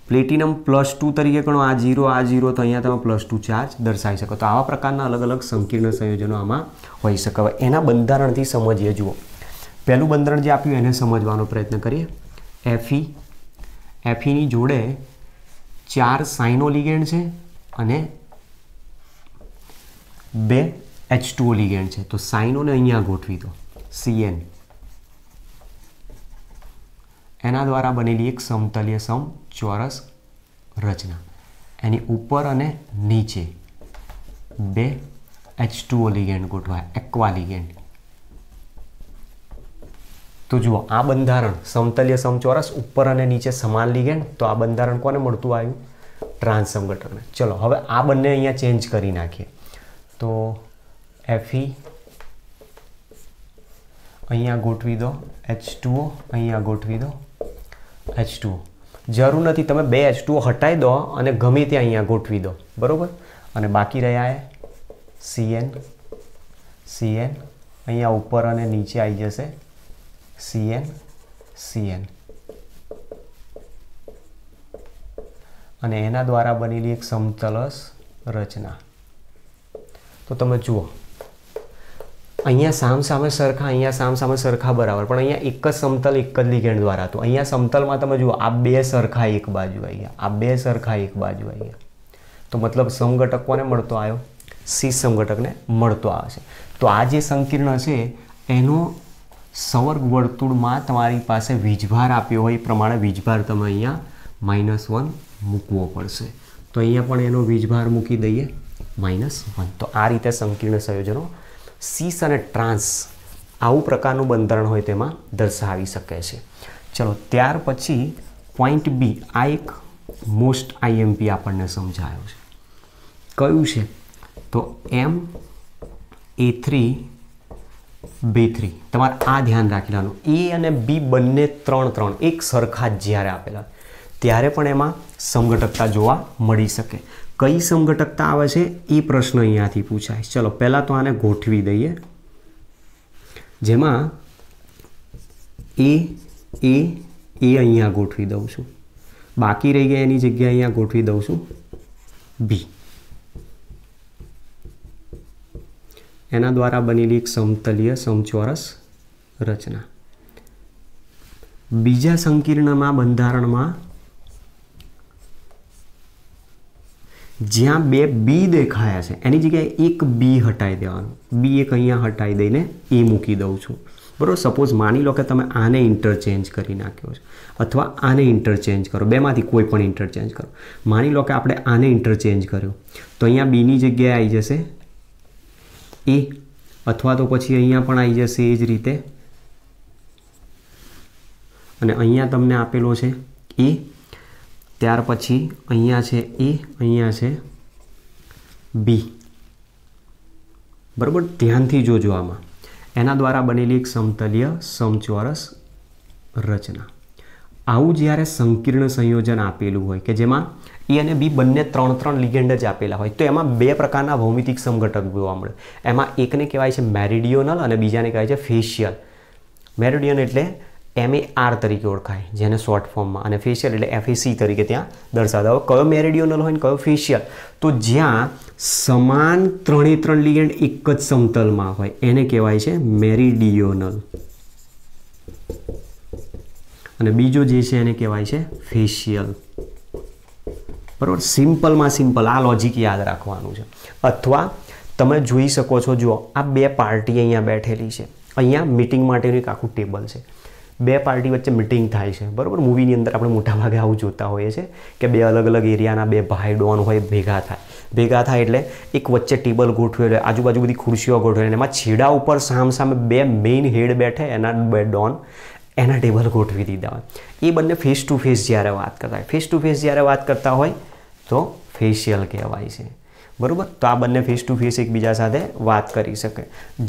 પ્લેટિનમ +2 તરીકે ગણો, આ 0 તો અહીંયા તમે +2 ચાર્જ દર્શાવી શકો. તો આવા પ્રકારના અલગ અલગ સંકીર્ણ સંયોજનો આમાં હોઈ શકે. હવે એના બંધારણથી સમજીએ. જુઓ, પહેલું બંધારણ જે આપ્યું એને સમજવાનો પ્રયત્ન કરીએ. Feની જોડે 4 સાઇનો લિગેન્ડ છે અને 2 H2O લિગેન્ડ છે. તો સાઇનોને અહીંયા ગોઠવી દો. CN એના દ્વારા બનેલી એક સમતલીય સમચોરસ રચના. એની ઉપર અને નીચે 2 H2O લિગેન્ડ ગોઠવાય, એક્વા લિગેન્ડ. તો જુઓ, આ બંધારણ સમતલીય સમચોરસ, ઉપર અને નીચે સમાન લિગેન્ડ. તો આ બંધારણ કોને મળતું આવ્યું? ટ્રાન્સ સમઘટકને. ચલો હવે આ બંને અહીંયા ચેન્જ કરી નાખીએ. તો Fe અહીંયા ગોઠવી દો, H2O અહીંયા ગોઠવી દો, H2O. જરૂર નથી, તમે 2 H2O હટાવી દો અને ગમે ત્યાં અહીંયા ગોઠવી દો, બરાબર. અને બાકી રહ્યા એ CN અહીંયા ઉપર અને નીચે આવી જશે CN અને એના દ્વારા બનેલી એક સમતલસ રચના. તો તમે જુઓ, અહીંયા સામસામે સરખા, અહીંયા સામસામે સરખા બરાબર, પણ અહીંયા એક જ સમતલ એક જ લિગેન્ડ દ્વારા હતું. અહીંયા સમતલમાં તમે જુઓ, આ 2 સરખા એક બાજુ આવી ગયા, આ 2 સરખા એક બાજુ આવી ગયા. તો મતલબ સમઘટક કોને મળતો આવ્યો? C સમઘટકને મળતો આવે છે. તો આ જે સંકીર્ણ છે એનો સવર્ગ વર્તુળમાં તમારી પાસે વીજભાર આપ્યો હોય એ પ્રમાણે વીજભાર તમે અહીંયા -1 મૂકવો પડશે. તો અહીંયા પણ એનો વીજભાર મૂકી દઈએ -1. તો આ રીતે સંકીર્ણ સંયોજનો સીસ અને ટ્રાન્સ આવું પ્રકારનું બંધારણ હોય તેમાં દર્શાવી શકે છે. ચલો, ત્યાર પછી પોઈન્ટ બી. આ એક મોસ્ટ IMP આપણને સમજાયો છે. કયું છે? તો MA3B3. તમારે આ ધ્યાન રાખી લેવાનું. A અને B બંને 3 એક સરખા જ જ્યારે આપેલા ત્યારે પણ એમાં સમઘટકતા જોવા મળી શકે. કઈ સમઘટકતા આવે છે એ પ્રશ્ન અહીંયાથી પૂછાય. ચલો, પહેલાં તો આને ગોઠવી દઈએ, જેમાં એ અહીંયા ગોઠવી દઉં છું. બાકી રહી ગયા એની જગ્યાએ અહીંયા ગોઠવી દઉં છું B. એના દ્વારા બનેલી એક સમતલીય સમચોરસ રચના. બીજા સંકીર્ણમાં બંધારણમાં જ્યાં 2 B દેખાયા છે એની જગ્યાએ એક B હટાવી દેવાનું. B એક અહીંયા હટાવી દઈને એ મૂકી દઉં છું, બરાબર. સપોઝ માની લો કે તમે આને ઇન્ટરચેન્જ કરી નાખ્યો છે અથવા આને ઇન્ટરચેન્જ કરો, બેમાંથી કોઈ પણ ઇન્ટરચેન્જ કરો. માની લો કે આપણે આને ઇન્ટરચેન્જ કર્યો તો અહીંયા બીની જગ્યાએ આવી જશે A, અથવા તો પછી અહીંયા પણ આવી જશે એ જ રીતે. અને અહીંયા તમને આપેલો છે A, ત્યાર પછી અહીંયા છે A, અહીંયા છે B, બરાબર. ધ્યાનથી જોજો આમાં. એના દ્વારા બનેલી એક સમતલીય સમચોરસ રચના. આવું જ્યારે સંકીર્ણ સંયોજન આપેલું હોય કે જેમાં A અને B બંને 3 લિગેન્ડ જ આપેલા હોય તો એમાં 2 પ્રકારના ભૌમિતિક સમઘટક જોવા મળે. એમાં એકને કહેવાય છે મેરિડિયોનલ અને બીજાને કહેવાય છે ફેશિયલ. મેરિડિયન એટલે MAR તરીકે ઓળખાય જેને શોર્ટ ફોર્મમાં, અને ફેશિયલ એટલે FAC તરીકે ત્યાં દર્શાવતા હોય. કયો મેરિડિયોનલ હોય ને કયો ફેશિયલ? તો જ્યાં સમાન 3 લિગેન્ડ એક જ સમતલમાં હોય એને કહેવાય છે મેરિડિયોનલ, અને બીજો જે છે એને કહેવાય છે ફેશિયલ, બરાબર. સિમ્પલમાં સિમ્પલ આ લોજિક યાદ રાખવાનું છે. અથવા તમે જોઈ શકો છો, જુઓ આ 2 પાર્ટી અહીંયા બેઠેલી છે. અહીંયા મીટિંગ માટેનું એક આખું ટેબલ છે. 2 પાર્ટી વચ્ચે મીટિંગ થાય છે, બરાબર. મૂવીની અંદર આપણે મોટાભાગે આવું જોતા હોઈએ છીએ કે 2 અલગ અલગ એરિયાના 2 ભાઈ ડોન હોય, ભેગા થાય એટલે એક વચ્ચે ટેબલ ગોઠવેલું, આજુબાજુ બધી ખુરશીઓ ગોઠવેલી, એમાં છેડા ઉપર સામે 2 મેઇન હેડ બેઠે, એના 2 ડોન, એના ટેબલ ગોઠવી દીધા હોય. એ બંને ફેસ ટુ ફેસ જ્યારે વાત કરતા હોય, ફેસ ટુ ફેસ જ્યારે વાત કરતા હોય તો ફેશિયલ કહેવાય છે, બરાબર. તો આ બંને ફેસ ટુ ફેસ એકબીજા સાથે વાત કરી શકે.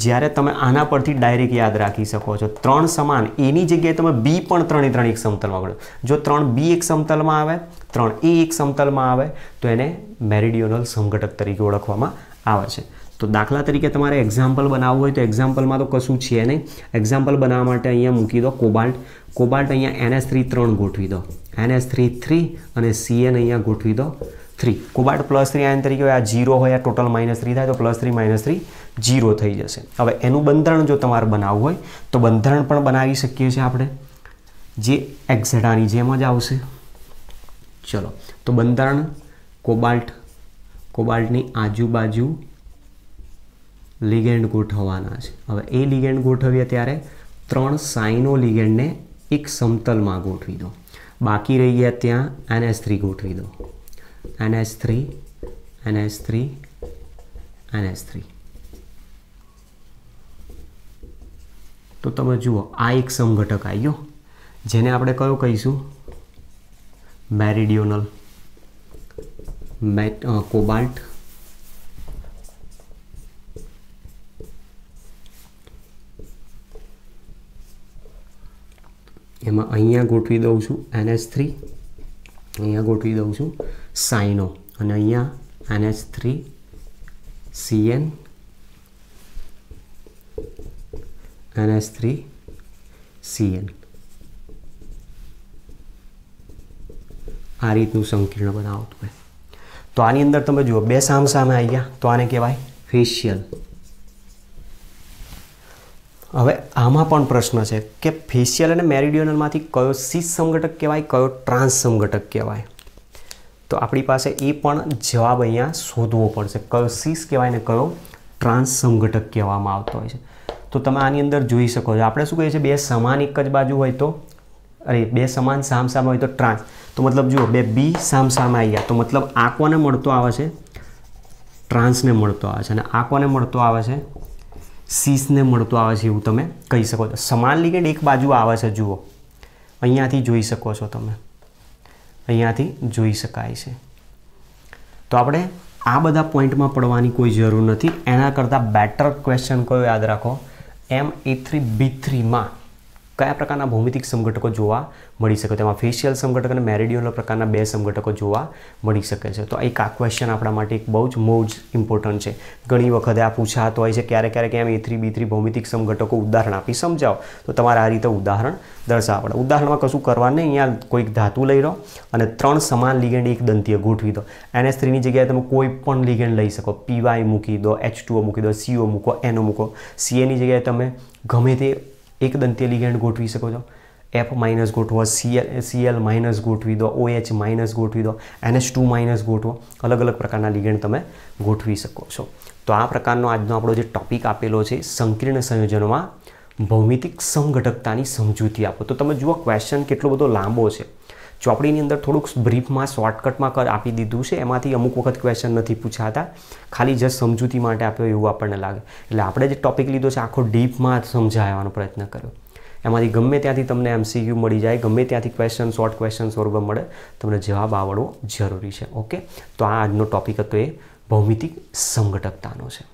જ્યારે તમે આના પરથી ડાયરેક્ટ યાદ રાખી શકો છો 3 સમાન, એની જગ્યાએ તમે B પણ 3 એક સમતલમાં ગણો. જો 3B એક સમતલમાં આવે, 3A એક સમતલમાં આવે તો એને મેરિડિયોનલ સમઘટક તરીકે ઓળખવામાં આવે છે. તો દાખલા તરીકે તમારે એક્ઝામ્પલ બનાવવું હોય તો એક્ઝામ્પલમાં તો કશું છે નહીં. એક્ઝામ્પલ બનાવવા માટે અહીંયા મૂકી દો કોબાલ્ટ અહીંયા NH3 3 ગોઠવી દો, NH3 3 અને Cn અહીંયા ગોઠવી દો 3. કોબાલ્ટ +3 આયન તરીકે આ 0 હોય, આ ટોટલ -3 થાય તો +3 -3 0 થઈ જશે. હવે એનું બંધારણ જો તમારે બનાવવું હોય તો બંધારણ પણ બનાવી શકીએ છીએ આપણે, જે એક્ઝેટાની જેમ જ આવશે. ચલો તો બંધારણ કોબાલ્ટની આજુબાજુ લિગેન્ડ ગોઠવવાના છે. હવે એ લિગેન્ડ ગોઠવીએ ત્યારે 3 સાઇનો લિગેન્ડને એક સમતલમાં ગોઠવી દો. બાકી રહી ગયા ત્યાં NH3 ગોઠવી દો, NH3 NH3 NH3. તો તમે જુઓ આ એક સમઘટક આવ્યો જેને આપણે કયો કહીશું, મેરિડિયોનલ કોબાલ્ટ. એમાં અહીંયા ગોઠવી દઉં છું NH3, અહીંયા ગોઠવી દઉં છું સાઇનો અને અહીંયા NH3 Cn NH3 Cn. આ રીતનું સંકીર્ણ બનાવતું હોય. તો આની અંદર તમે જુઓ બે સામસામે આવી ગયા તો આને કહેવાય ફેશિયલ. હવે આમાં પણ પ્રશ્ન છે કે ફેશિયલ અને મેરિડિયોનલમાંથી કયો સીસ સમઘટક કહેવાય, કયો ટ્રાન્સ સમઘટક કહેવાય. તો આપણી પાસે એ પણ જવાબ અહીંયા શોધવો પડશે, કયો સીસ કહેવાય ને કયો ટ્રાન્સ સમઘટક કહેવામાં આવતો હોય છે. તો તમે આની અંદર જોઈ શકો છો આપણે શું કહીએ છીએ, બે સમાન એક જ બાજુ હોય તો બે સમાન સામસામે હોય તો ટ્રાન્સ. તો મતલબ જુઓ બે બી સામસામે આવી ગયા તો મતલબ આ કોને મળતો આવે છે, ટ્રાન્સને મળતો આવે છે, અને આ કોને મળતો આવે છે, સીસને મળતો આવે છે, એવું તમે કહી શકો છો. સમાન લિગેન્ડ એક બાજુ આવે છે, જુઓ અહીંયાથી જોઈ શકો છો તમે, અહીંયાથી જોઈ શકાય છે. તો આપણે આ બધા પોઈન્ટમાં પડવાની કોઈ જરૂર નથી. એના કરતાં બેટર ક્વેશ્ચન કયો યાદ રાખો, MA3B3માં કયા પ્રકારના ભૌમિતિક સમઘટકો જોવા મળી શકે. તેમાં ફેશિયલ સમઘટક અને મેરિડિયોનલ પ્રકારના બે સમઘટકો જોવા મળી શકે છે. તો એક આ ક્વેશ્ચન આપણા માટે એક બહુ જ ઇમ્પોર્ટન્ટ છે. ઘણી વખતે આ પૂછાતો હોય છે ક્યારેક MA3B3 ભૌમિતિક સમઘટકો ઉદાહરણ આપી સમજાવો. તો તમારે આ રીતે ઉદાહરણ દર્શાવવા પડે. ઉદાહરણમાં કશું કરવાનું નહીં, અહીંયા કોઈક ધાતુ લઈ લો અને 3 સમાન લિગેન્ડ એક દંતીય ગોઠવી દો. NH3ની જગ્યાએ તમે કોઈ પણ લિગેન્ડ લઈ શકો, PY મૂકી દો, H2O મૂકી દો, CO મૂકો, NO મૂકો. Cnની જગ્યાએ તમે ગમે તે એક દંતીય લિગેન્ડ ગોઠવી શકો છો. F- ગોઠવો, Cl- ગોઠવી દો, OH- ગોઠવી દો, NH2- ગોઠવો. અલગ અલગ પ્રકારના લિગેન્ડ તમે ગોઠવી શકો છો. તો આ પ્રકારનો આજનો આપણો જે ટોપિક આપેલો છે, સંકીર્ણ સંયોજનોમાં ભૌમિતિક સમઘટકતાની સમજૂતી આપો. તો તમે જુઓ ક્વેશ્ચન કેટલો બધો લાંબો છે. ચોપડીની અંદર થોડુંક બ્રીફમાં શોર્ટકટમાં આપી દીધું છે. એમાંથી અમુક વખત ક્વેશ્ચન નથી પૂછાતા, ખાલી જસ્ટ સમજૂતી માટે આપ્યો એવું આપણને લાગે. એટલે આપણે જે ટોપિક લીધો છે આખો ડીપમાં સમજાવવાનો પ્રયત્ન કર્યો. એમાંથી ગમે ત્યાંથી તમને MCQ મળી જાય, ગમે ત્યાંથી ક્વેશ્ચન, શોર્ટ ક્વેશ્ચન સ્વરૂપે મળે, તમને જવાબ આવડવો જરૂરી છે. ઓકે, તો આ આજનો ટોપિક હતો એ ભૌમિતિક સમઘટકતાનો છે.